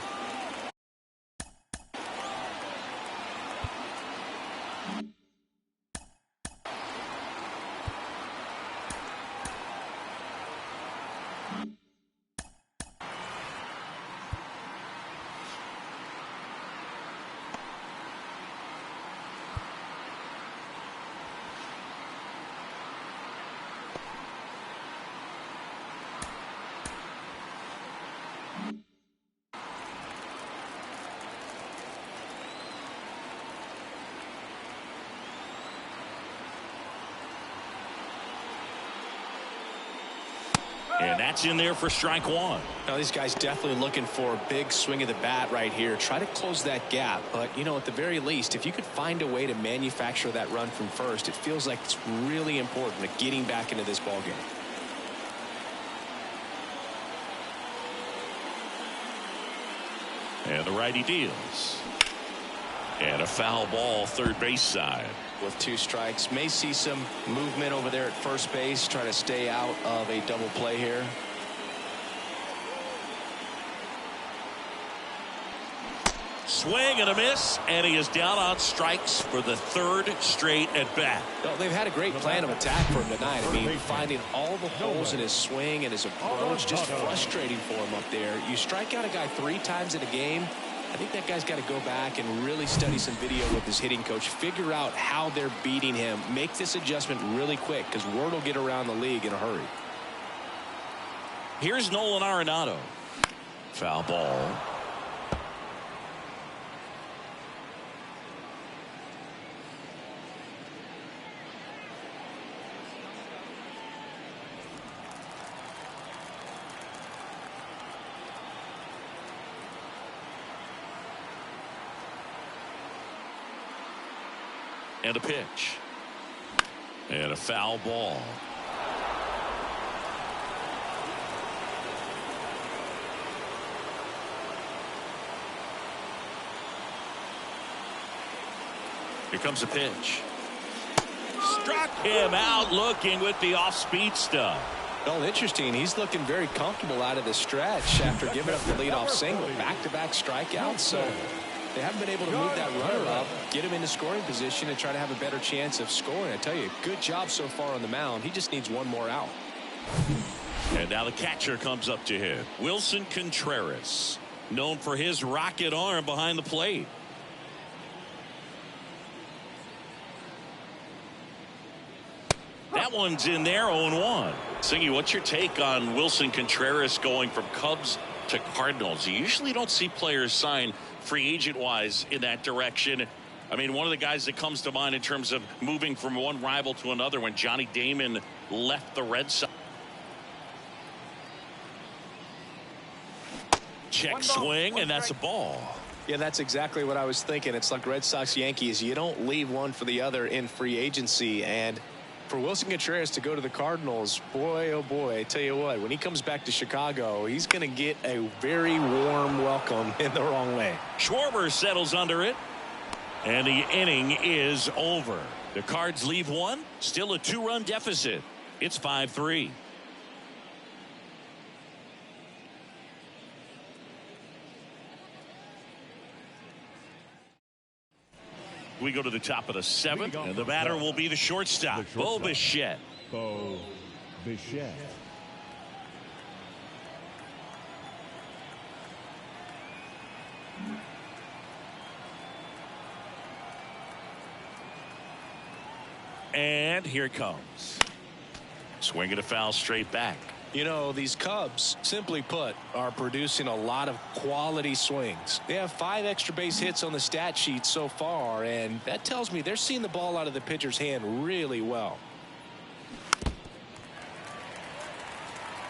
And that's in there for strike 1. Now these guys definitely looking for a big swing of the bat right here. Try to close that gap. But, you know, at the very least, if you could find a way to manufacture that run from first, it feels like it's really important to getting back into this ball game. And the righty deals. And a foul ball third base side. With 2 strikes, may see some movement over there at first base, trying to stay out of a double play here. Swing and a miss, and he is down on strikes for the 3rd straight at bat. Well, they've had a great plan of attack for him tonight. I mean, finding all the holes in his swing and his approach, just frustrating for him up there. You strike out a guy 3 times in a game, I think that guy's got to go back and really study some video with his hitting coach, figure out how they're beating him, make this adjustment really quick, because word will get around the league in a hurry. Here's Nolan Arenado. Foul ball. And a pitch. And a foul ball. Here comes a pitch. Struck him out looking with the off-speed stuff. Well, interesting. He's looking very comfortable out of the stretch after giving up the leadoff single. Back-to-back strikeouts. So they haven't been able to move that runner up, get him into scoring position, and try to have a better chance of scoring. I tell you, good job so far on the mound. He just needs one more out. And now the catcher comes up to him. Wilson Contreras, known for his rocket arm behind the plate. That one's in there, 0-1. Singy, what's your take on Wilson Contreras going from Cubs to Cardinals? You usually don't see players sign free agent-wise in that direction. I mean, one of the guys that comes to mind in terms of moving from one rival to another when Johnny Damon left the Red Sox. Check swing, and that's a ball. Yeah, that's exactly what I was thinking. It's like Red Sox Yankees. You don't leave one for the other in free agency. And for Wilson Contreras to go to the Cardinals, boy, oh boy, I tell you what, when he comes back to Chicago, he's going to get a very warm welcome in the wrong way. Schwarber settles under it, and the inning is over. The Cards leave one, still a 2-run deficit. It's 5-3. We go to the top of the 7th, and the batter will be the shortstop, Bo Bichette. Bo Bichette. And here it comes. Swing and a foul straight back. You know, these Cubs, simply put, are producing a lot of quality swings. They have 5 extra base hits on the stat sheet so far, and that tells me they're seeing the ball out of the pitcher's hand really well.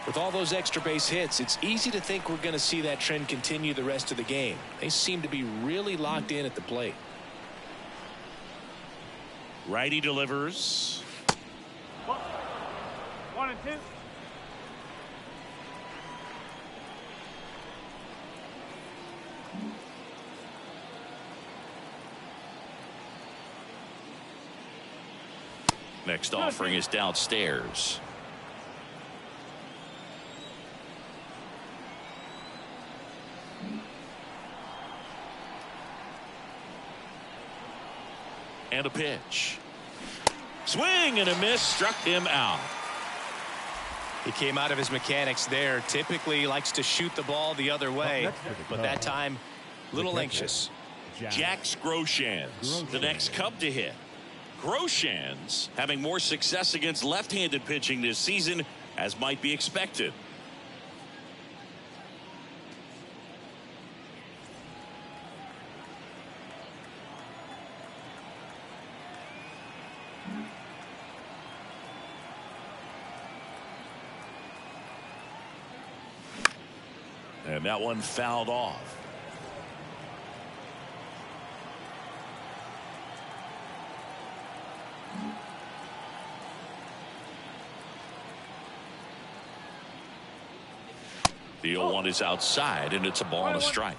With all those extra base hits, it's easy to think we're going to see that trend continue the rest of the game. They seem to be really locked in at the plate. Righty delivers. 1 and 2. Next offering is downstairs. And a pitch. Swing and a miss, struck him out. He came out of his mechanics there. Typically he likes to shoot the ball the other way, but that time a little anxious. Jax Groshans, the next Cub to hit. Groshans having more success against left-handed pitching this season, as might be expected. And that one fouled off. The 0-1 is outside, and it's a ball and a strike.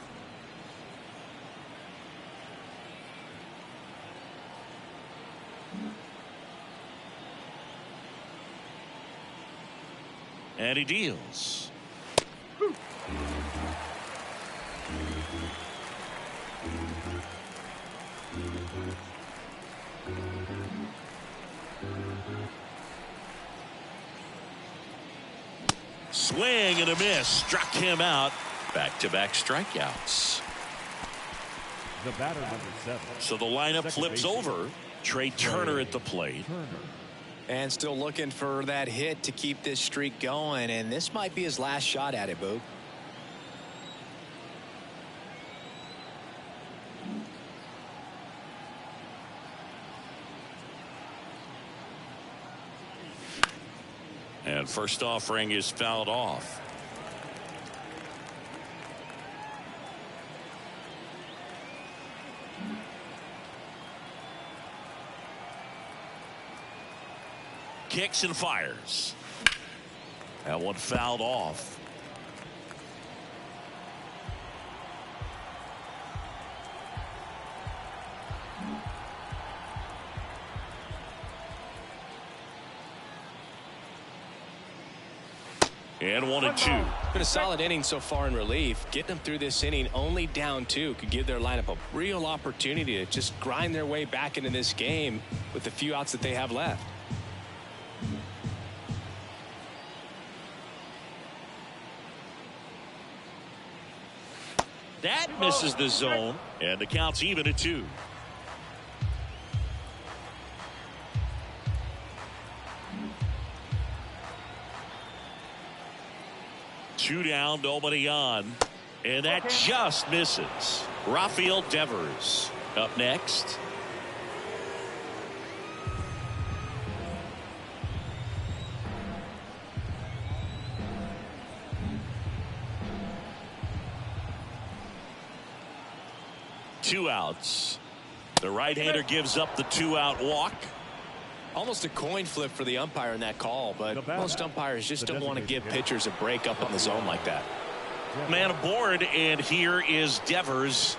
And he deals. Swing and a miss, struck him out. Back-to-back strikeouts. The batter, number 7. So the lineup flips over. Trey Turner at the plate. And still looking for that hit to keep this streak going, and this might be his last shot at it, Boog. And first offering is fouled off. kicks and fires. That one fouled off. And 1-2. Been a solid inning so far in relief. Getting them through this inning only down 2 could give their lineup a real opportunity to just grind their way back into this game with the few outs that they have left. That misses the zone, and the count's even at 2. Two down, nobody on, and that just misses. Rafael Devers up next. Two outs. The right-hander gives up the 2-out walk. Almost a coin flip for the umpire in that call, but most umpires just don't want to give pitchers a break up on the zone like that. Man aboard, and here is Devers.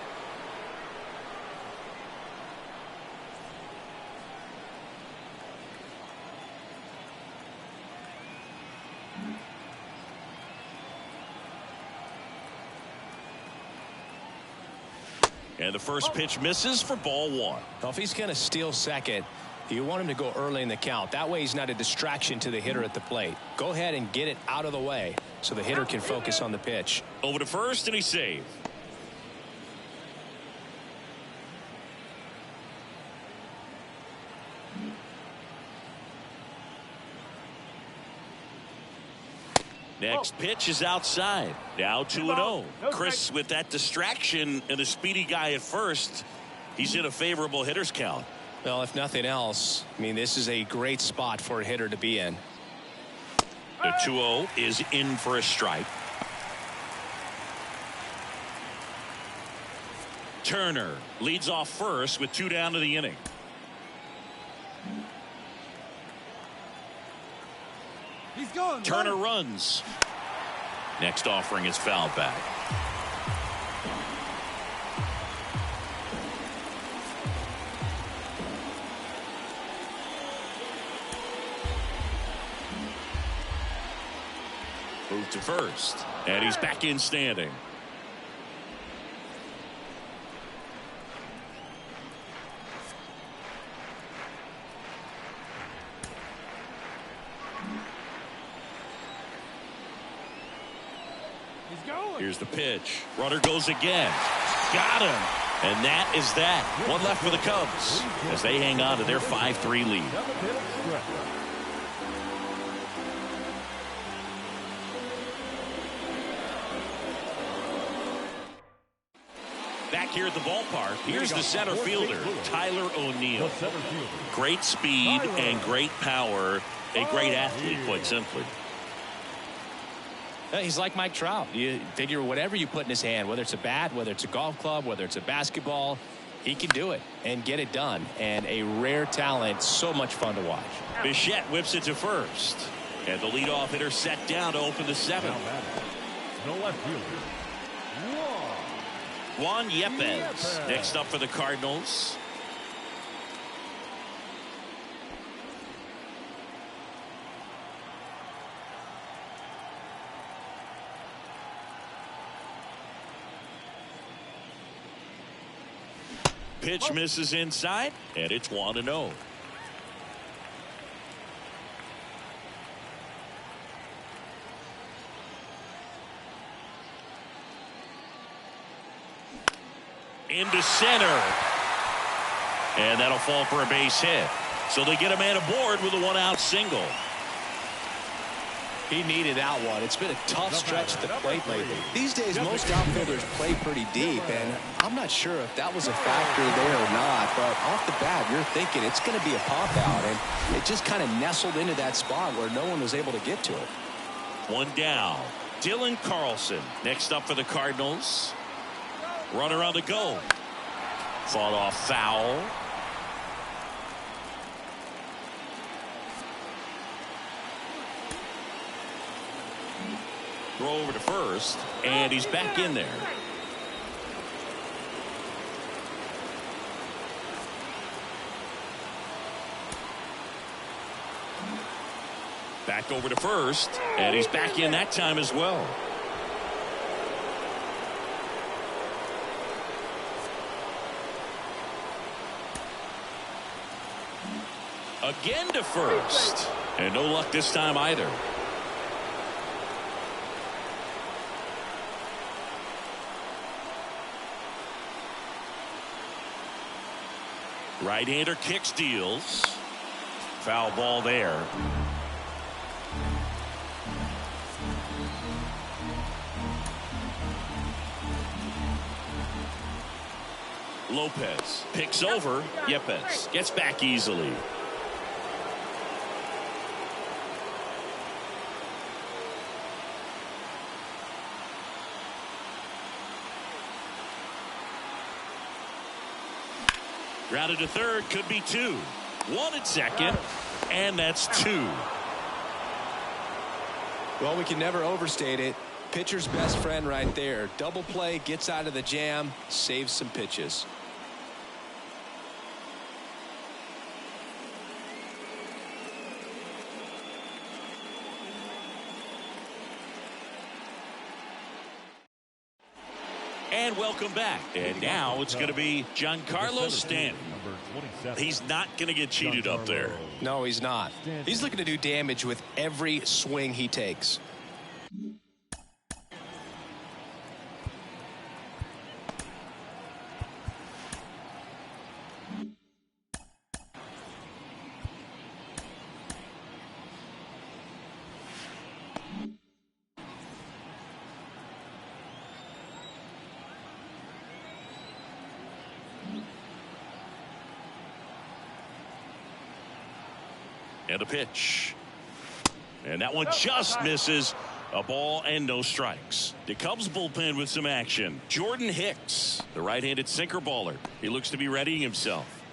And the first pitch misses for ball 1. Well, if he's going to steal second, you want him to go early in the count. That way he's not a distraction to the hitter at the plate. Go ahead and get it out of the way so the hitter can focus on the pitch. Over to first, and he saved. Next pitch is outside. Now 2-0. Chris, with that distraction and a speedy guy at first, he's in a favorable hitter's count. Well, if nothing else, I mean, this is a great spot for a hitter to be in. The 2-0 is in for a strike. Turner leads off first with 2 down to the inning. He's going. Turner runs. Next offering is fouled back. Move to first, and he's back in standing. He's going. Here's the pitch. Runner goes again. Got him. And that is that. One left for the Cubs as they hang on to their 5-3 lead. Back here at the ballpark, here's the center fielder, Tyler O'Neill. Great speed and great power. A great athlete, quite simply. He's like Mike Trout. You figure whatever you put in his hand, whether it's a bat, whether it's a golf club, whether it's a basketball, he can do it and get it done. And a rare talent, so much fun to watch. Bichette whips it to first. And the leadoff hitter set down to open the 7th. No left fielder. Juan Yepez next up for the Cardinals. Pitch misses inside, and it's 1-0. Into center. And that'll fall for a base hit. So they get a man aboard with a 1-out single. He needed that one. It's been a tough stretch at the plate lately. These days, most outfielders play pretty deep, and I'm not sure if that was a factor there or not, but off the bat, you're thinking it's going to be a pop-out, and it just kind of nestled into that spot where no one was able to get to it. One down. Dylan Carlson next up for the Cardinals. Runner on the go. Fought off foul. throw over to first, and he's back in there. Back over to first, and he's back in that time as well. Again to first, and no luck this time either. Right-hander kick steals. Foul ball there. Lopez picks over. Yepes gets back easily. Grounded to third, could be two. One at second, and that's two. Well, we can never overstate it. Pitcher's best friend right there. Double play, gets out of the jam, saves some pitches. And welcome back. And now it's going to be Giancarlo Stanton. He's not going to get cheated up there. No, he's not. He's looking to do damage with every swing he takes. And a pitch. And that one just misses. A ball and no strikes. The Cubs bullpen with some action. Jordan Hicks, the right-handed sinker baller. He looks to be readying himself.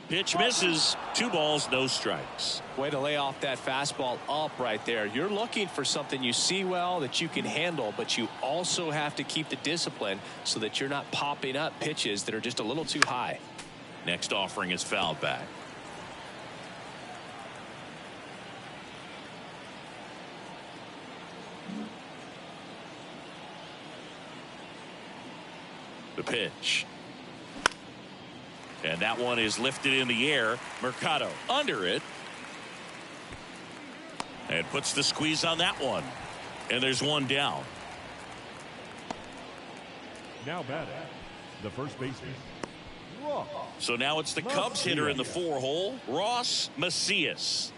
Pitch misses. 2 balls, no strikes. Way to lay off that fastball up right there. You're looking for something you see well that you can handle, but you also have to keep the discipline so that you're not popping up pitches that are just a little too high. Next offering is fouled back. The pitch. And that one is lifted in the air. Mercado under it. And puts the squeeze on that one. And there's one down. Now batting, the first baseman. So now it's the Cubs hitter in the 4-hole, Ross Macias.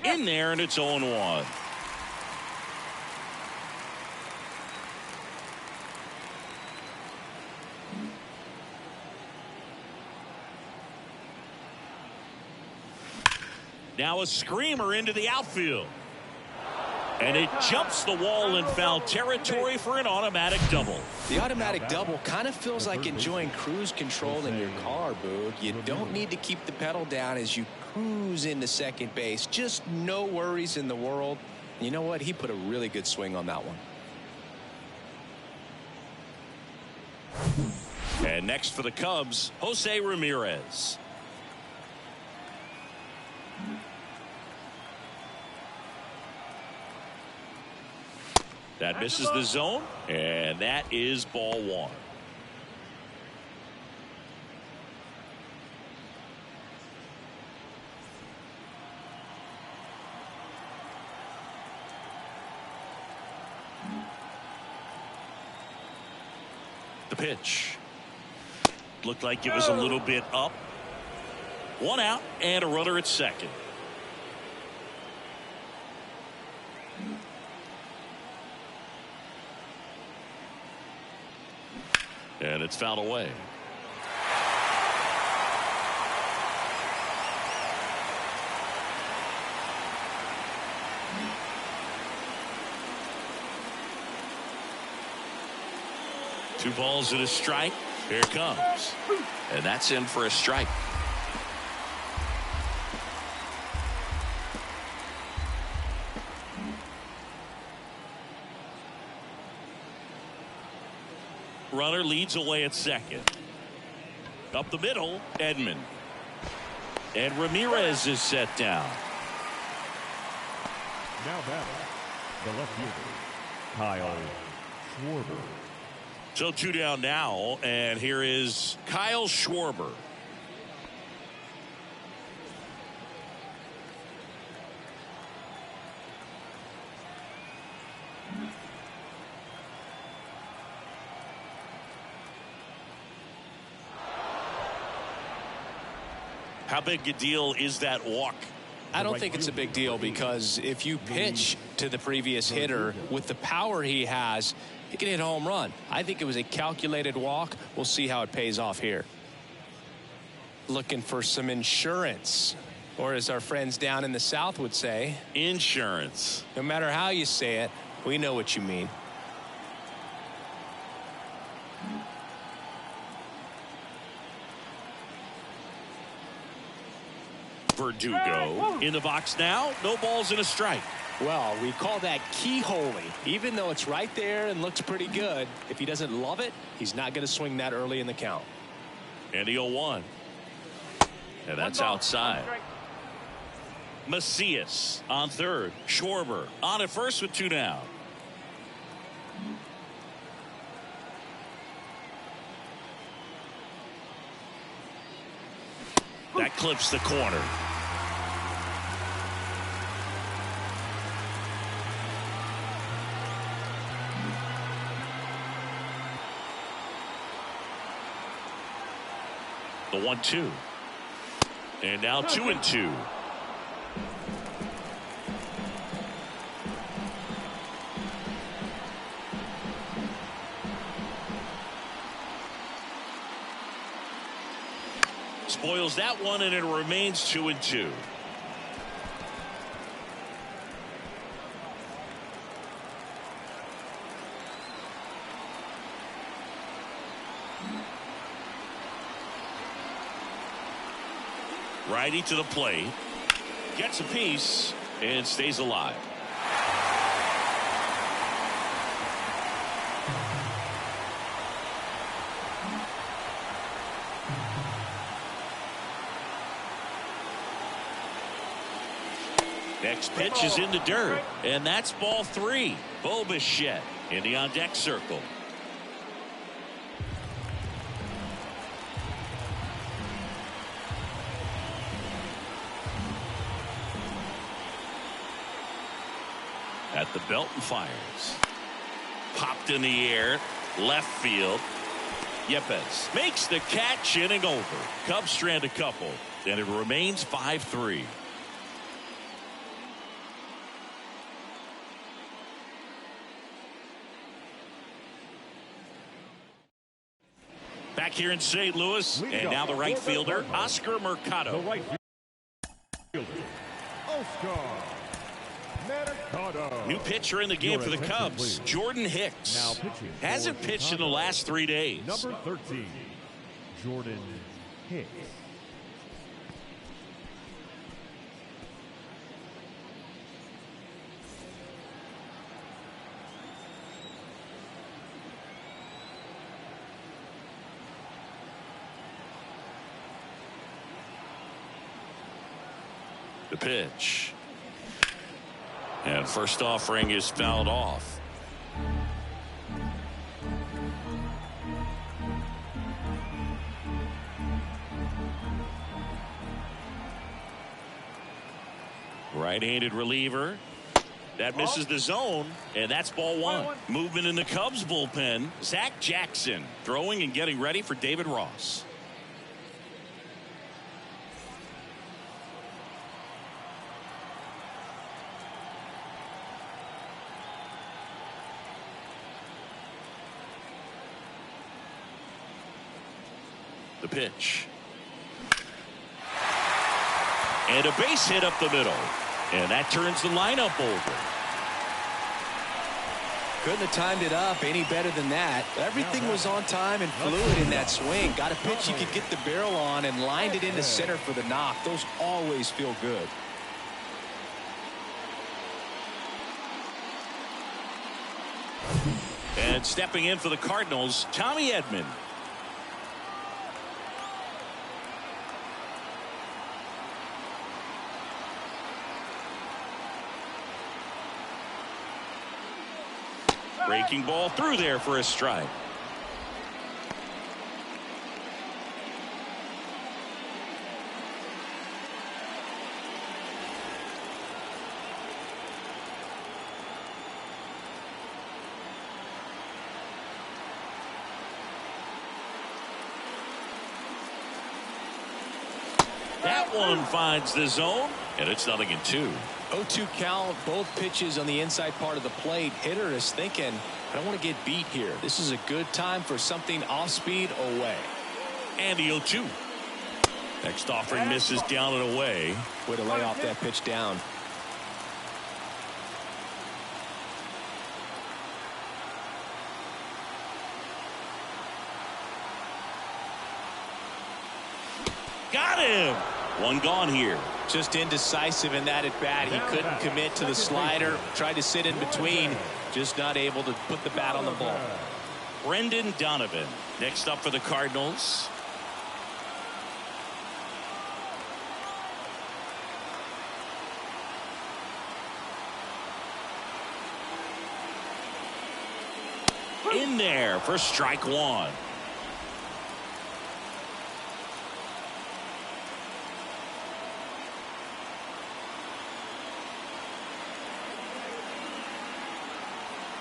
In there, and it's 0-1. Now a screamer into the outfield. And it jumps the wall in foul territory for an automatic double. The automatic double kind of feels like enjoying cruise control in your car, Boog. You don't need to keep the pedal down as you cruise into second base. Just no worries in the world. You know what? He put a really good swing on that one. And next for the Cubs, Jose Ramirez. That misses the zone, and that is ball 1. The pitch. Looked like it was a little bit up. 1 out and a runner at second. And it's fouled away. Two balls and a strike. Here it comes. And that's in for a strike. Runner leads away at second. Up the middle, Edman. And Ramirez is set down. Now batting, the left fielder, Kyle Schwarber. So 2 down now, and here is Kyle Schwarber. How big a deal is that walk? I don't think it's a big deal, because if you pitch to the previous hitter with the power he has, he can hit a home run. I think it was a calculated walk. We'll see how it pays off here. Looking for some insurance, or as our friends down in the South would say, insurance. No matter how you say it, we know what you mean. Verdugo in the box now. No balls and a strike. Well, we call that keyholing. Even though it's right there and looks pretty good, if he doesn't love it, he's not going to swing that early in the count. And the 0-1. And that's outside. Macias on third. Schwarber on at first with 2 down. That clips the corner. The 1-2. And now 2-2. Spoils that one, and it remains 2-2. Righty to the plate, gets a piece and stays alive. Next pitch is in the dirt, and that's ball 3. Bo Bichette in the on deck circle. At the belt and fires. Popped in the air, left field. Yepes makes the catch, inning over. Cubs strand a couple, and it remains 5-3. Back here in St. Louis, and now the right fielder, Oscar Mercado. The right fielder, Oscar Mercado. New pitcher in the game for the Cubs, Jordan Hicks. Now pitching. Hasn't pitched in the last 3 days. Number 13, Jordan Hicks. The pitch. And first offering is fouled off. Right-handed reliever. That misses the zone, and that's ball 1. Movement in the Cubs bullpen. Zach Jackson throwing and getting ready for David Ross. The pitch. And a base hit up the middle. And that turns the lineup over. Couldn't have timed it up any better than that. Everything was on time and fluid in that swing. Got a pitch you could get the barrel on and lined it into center for the knock. Those always feel good. And stepping in for the Cardinals, Tommy Edman. Breaking ball through there for a strike. That one finds the zone, and it's 0-2. 0-2 count, both pitches on the inside part of the plate. Hitter is thinking, I don't want to get beat here. This is a good time for something off speed away. And the 0-2. Next offering misses down and away. Way to lay off that pitch down. Got him. One gone here. Just indecisive in that at bat. He couldn't commit to the slider. Tried to sit in between. Just not able to put the bat on the ball. Brendan Donovan next up for the Cardinals. In there for strike one.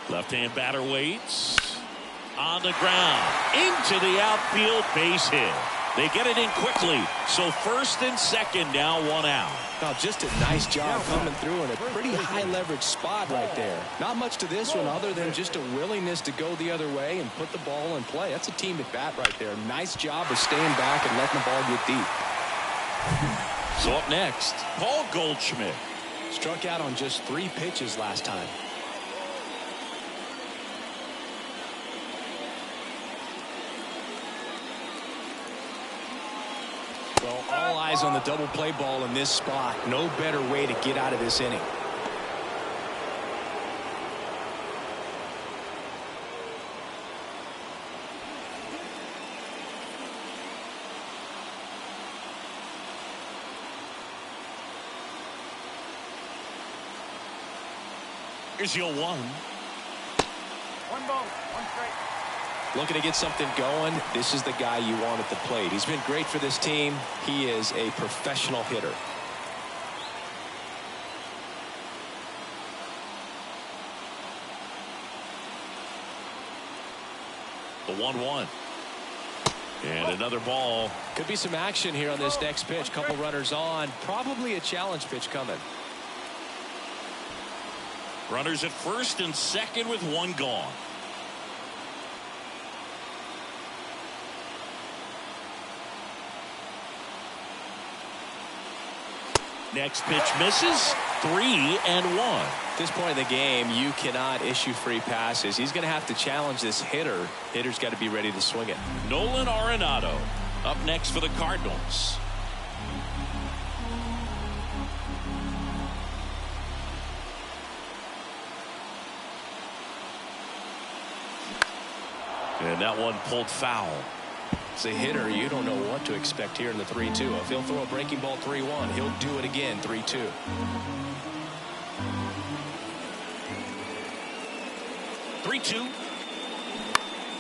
Left-hand batter waits. On the ground. Into the outfield, base hit. They get it in quickly. So first and second, now one out. Now just a nice job coming through in a pretty high leverage spot right there. Not much to this one other than just a willingness to go the other way and put the ball in play. That's a team at bat right there. Nice job of staying back and letting the ball get deep. So up next, Paul Goldschmidt. Struck out on just 3 pitches last time. Well, all eyes on the double play ball in this spot. No better way to get out of this inning. Here's your 1. 1 ball, 1 strike. Looking to get something going. This is the guy you want at the plate. He's been great for this team. He is a professional hitter. The 1-1. And another ball. Could be some action here on this next pitch. Couple runners on. Probably a challenge pitch coming. Runners at first and second with 1 gone. Next pitch misses. 3-1. At this point in the game, you cannot issue free passes. He's going to have to challenge this hitter. Hitter's got to be ready to swing it. Nolan Arenado up next for the Cardinals. And that one pulled foul. As a hitter, you don't know what to expect here in the 3-2. If he'll throw a breaking ball 3-1, he'll do it again 3-2.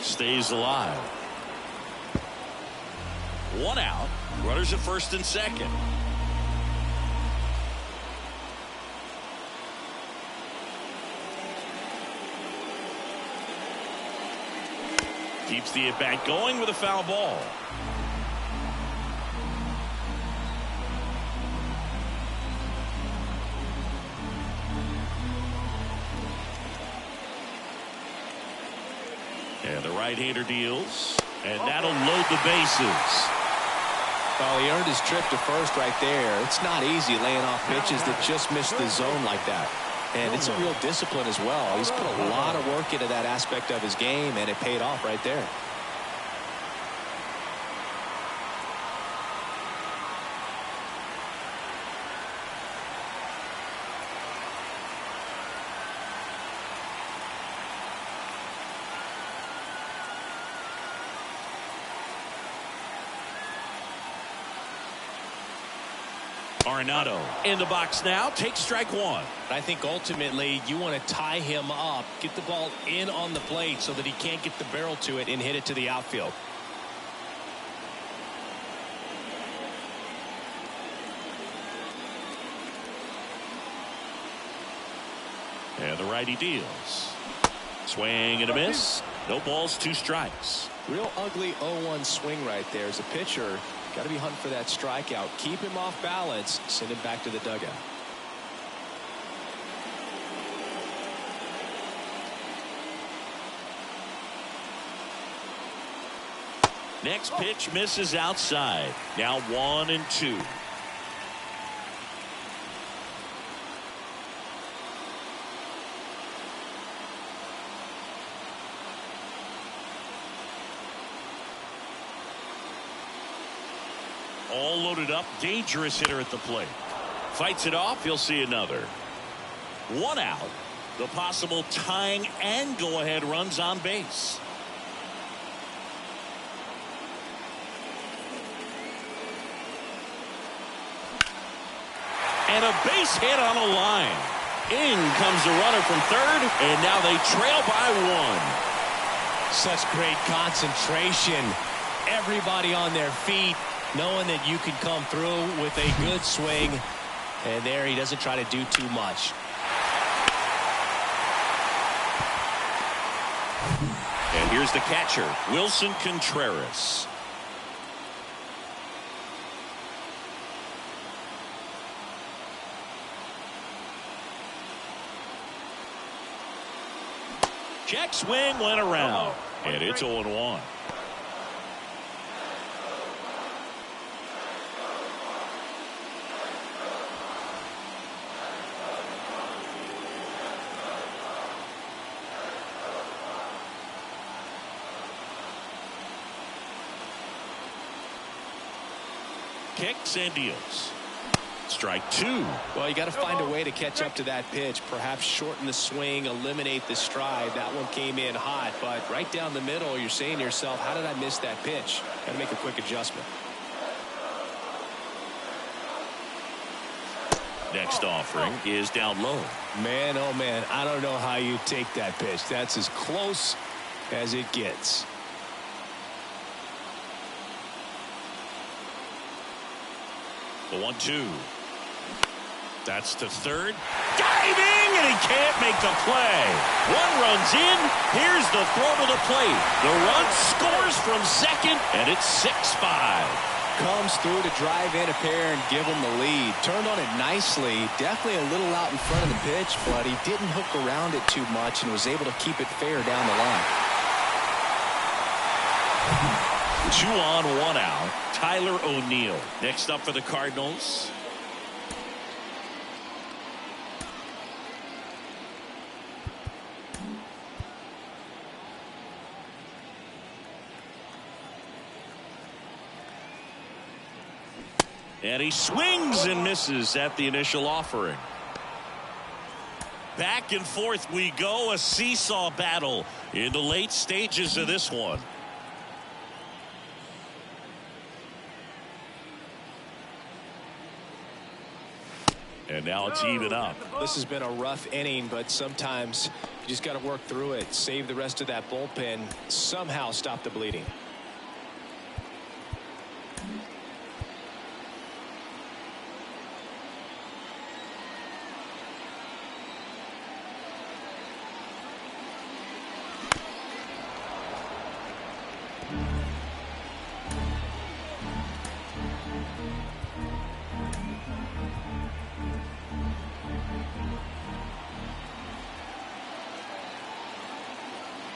Stays alive. 1 out. Runners at first and second. Keeps the at-bat going with a foul ball. And the right-hander deals. And that'll load the bases. Well, he earned his trip to first right there. It's not easy laying off pitches that just miss the zone like that. And it's a real discipline as well. He's put a lot of work into that aspect of his game, and it paid off right there. Arenado in the box now, takes strike one. I think ultimately you want to tie him up, get the ball in on the plate so that he can't get the barrel to it and hit it to the outfield. And the righty deals. Swing and a miss. No balls, 2 strikes. Real ugly 0-1 swing right there. As a pitcher, got to be hunting for that strikeout. Keep him off balance. Send him back to the dugout. Next pitch misses outside. Now 1-2. All loaded up, dangerous hitter at the plate. Fights it off, he'll see another. 1 out. The possible tying and go-ahead runs on base. And a base hit on a line. In comes the runner from third, and now they trail by 1. Such great concentration. Everybody on their feet, knowing that you can come through with a good swing. And there he doesn't try to do too much. And here's the catcher, Wilson Contreras. Check swing went around, and it's 0-1. Kicks and deals. Strike 2. Well, you got to find a way to catch up to that pitch. Perhaps shorten the swing, eliminate the stride. That one came in hot, but right down the middle, you're saying to yourself, how did I miss that pitch? Got to make a quick adjustment. Next offering is down low. Man, oh man, I don't know how you take that pitch. That's as close as it gets. The 1-2. That's to third. Diving, and he can't make the play. 1 runs in. Here's the throw to the plate. The run scores from second, and it's 6-5. Comes through to drive in a pair and give him the lead. Turned on it nicely. Definitely a little out in front of the pitch, but he didn't hook around it too much and was able to keep it fair down the line. 2 on, 1 out. Tyler O'Neill next up for the Cardinals. And he swings and misses at the initial offering. Back and forth we go, a seesaw battle in the late stages of this one. And now it's even up. This has been a rough inning, but sometimes you just got to work through it, save the rest of that bullpen, somehow stop the bleeding.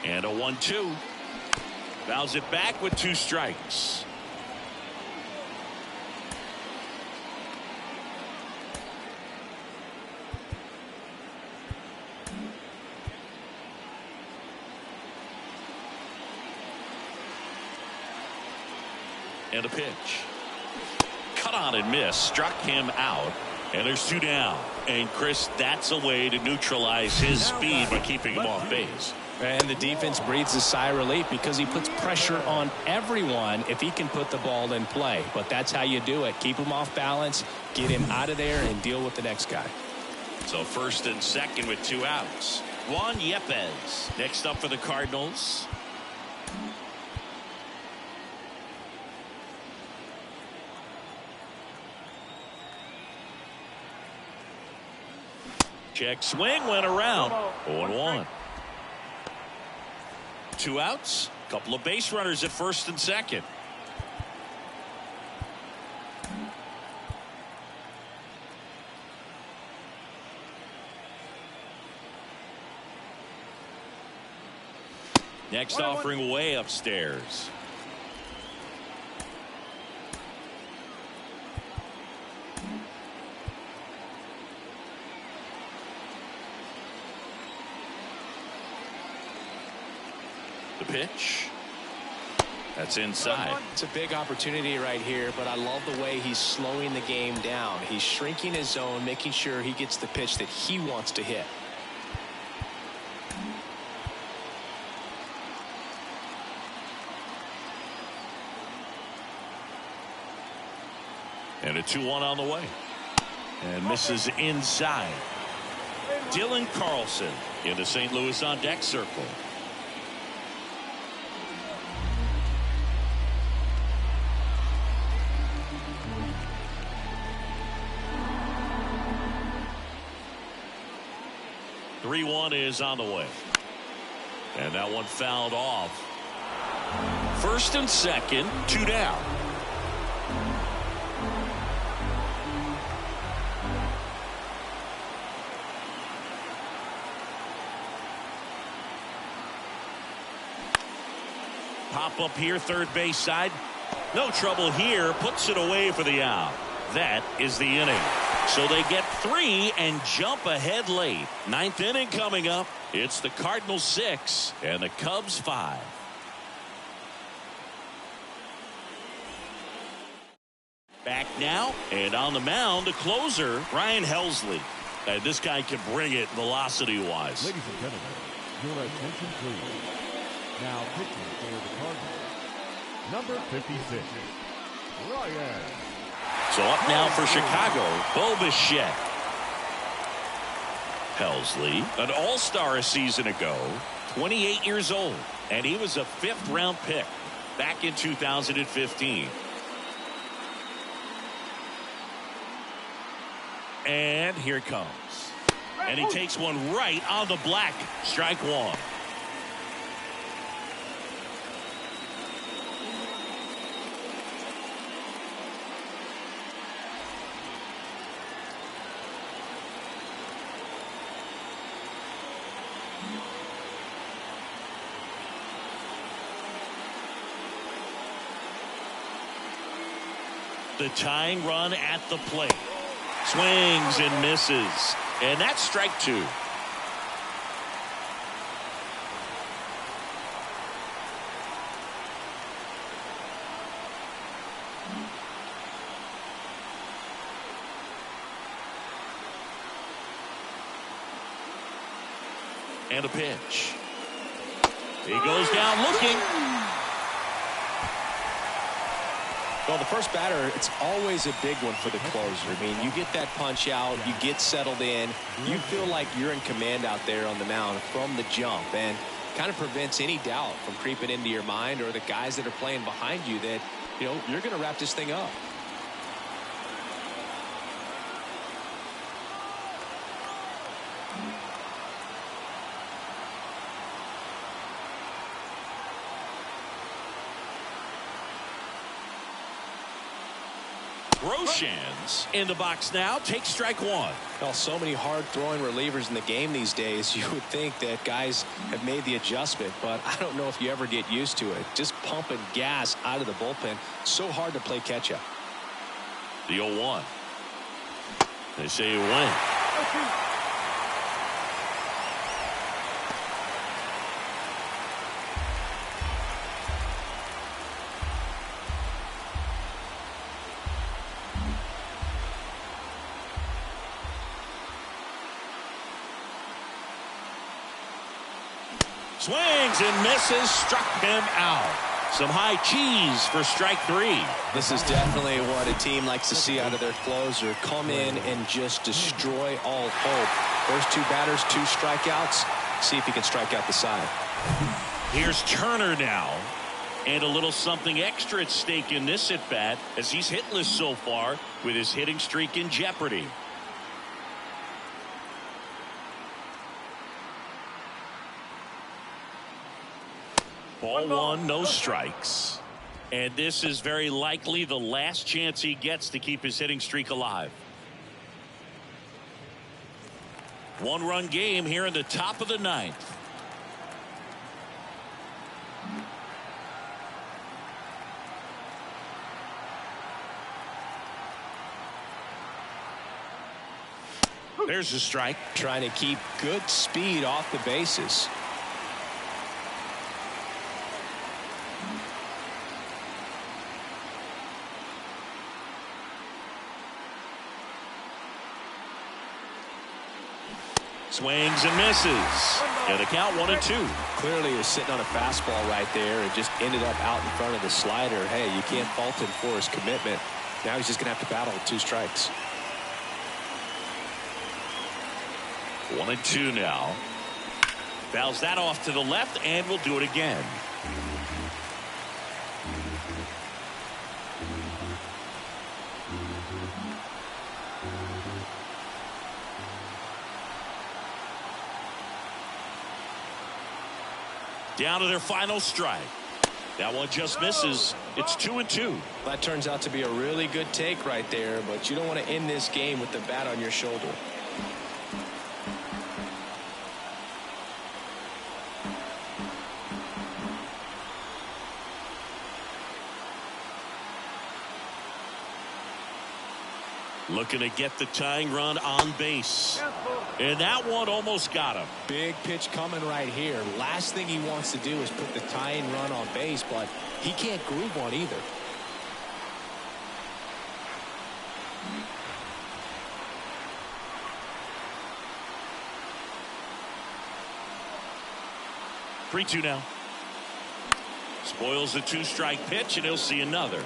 And a 1-2. Fouls it back with 2 strikes. And a pitch. Cut on and miss. Struck him out. And there's 2 down. And Chris, that's a way to neutralize his speed by keeping him off base. And the defense breathes a sigh of relief because he puts pressure on everyone if he can put the ball in play. But that's how you do it. Keep him off balance, get him out of there, and deal with the next guy. So first and second with 2 outs. Juan Yepez next up for the Cardinals. Check swing, went around. 0-1. 2 outs. Couple of base runners at first and second. Next offering way upstairs. The pitch. That's inside. It's a big opportunity right here, but I love the way he's slowing the game down. He's shrinking his zone, making sure he gets the pitch that he wants to hit. And a 2-1 on the way. And misses inside. Dylan Carlson in the St. Louis on deck circle. .3-1 is on the way. And that one fouled off. First and second, 2 down. Pop up here, third base side. No trouble here. Puts it away for the out. That is the inning. So they get 3 and jump ahead late. 9th inning coming up. It's the Cardinals 6 and the Cubs 5. Back now and on the mound, the closer, Ryan Helsley. And this guy can bring it velocity-wise. Ladies and gentlemen, your attention please. Now pitching for the Cardinals, number 56, Ryan. So up now for Chicago, Bo Bichette. Helsley, an all-star a season ago, 28 years old, and he was a 5th-round pick back in 2015. And here it comes. And he takes one right on the black. Strike 1. The tying run at the plate. Swings and misses. And that's strike 2. And a pitch. He goes down looking. Well, the first batter, it's always a big one for the closer. I mean, you get that punch out, you get settled in, you feel like you're in command out there on the mound from the jump, and kind of prevents any doubt from creeping into your mind or the guys that are playing behind you that, you know, you're going to wrap this thing up. Groshans in the box now. Takes strike 1. Well, so many hard-throwing relievers in the game these days, you would think that guys have made the adjustment, but I don't know if you ever get used to it. Just pumping gas out of the bullpen. So hard to play catch-up. The 0-1. They say you win. Swings and misses, struck him out. Some high cheese for strike 3. This is definitely what a team likes to see out of their closer. Come in and just destroy all hope. First 2 batters, 2 strikeouts. See if he can strike out the side. Here's Turner now. And a little something extra at stake in this at bat as he's hitless so far with his hitting streak in jeopardy. Ball 1, no strikes. And this is very likely the last chance he gets to keep his hitting streak alive. 1-run game here in the top of the 9th. There's a strike. Trying to keep good speed off the bases. Swings and misses. And the count 1-2. Clearly he was sitting on a fastball right there and just ended up out in front of the slider. Hey, you can't fault him for his commitment. Now he's just going to have to battle with 2 strikes. 1-2 now. Fouls that off to the left and will do it again. Down to their final strike. That one just misses. It's 2-2. That turns out to be a really good take right there, but you don't want to end this game with the bat on your shoulder. Looking to get the tying run on base. And that one almost got him. Big pitch coming right here. Last thing he wants to do is put the tying run on base, but he can't groove one either. Three-two now. Spoils the 2-strike pitch, and he'll see another.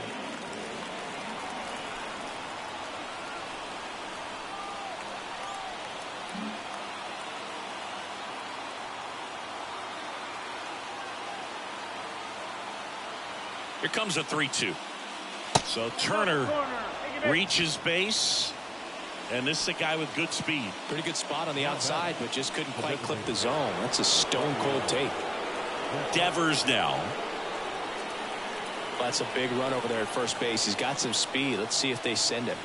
Here comes a 3-2. So Turner reaches base, and this is a guy with good speed. Pretty good spot on the outside, but just couldn't quite clip the zone. That's a stone cold take. Devers now. That's a big run over there at first base. He's got some speed. Let's see if they send him.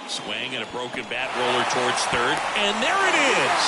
Swing and a broken bat roller towards third, and there it is.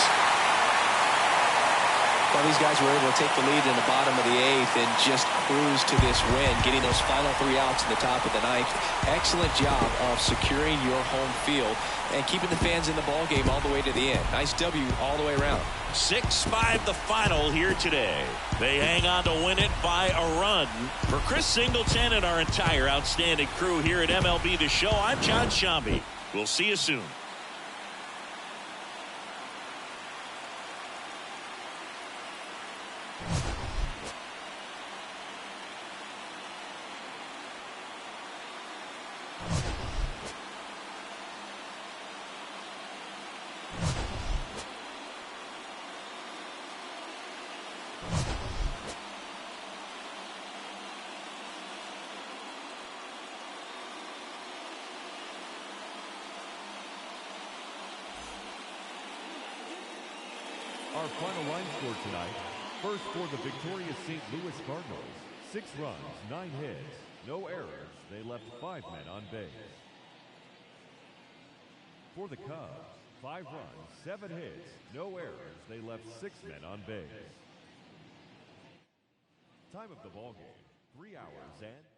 Well, these guys were able to take the lead in the bottom of the 8th and just cruise to this win, getting those final 3 outs in the top of the 9th. Excellent job of securing your home field and keeping the fans in the ball game all the way to the end. Nice W all the way around. 6-5 the final here today. They hang on to win it by a run. For Chris Singleton and our entire outstanding crew here at MLB The Show, I'm John Shambi. We'll see you soon. Our final line score tonight. First for the victorious St. Louis Cardinals. 6 runs, 9 hits, no errors. They left 5 men on base. For the Cubs, 5 runs, 7 hits, no errors. They left 6 men on base. Time of the ball game, 3 hours and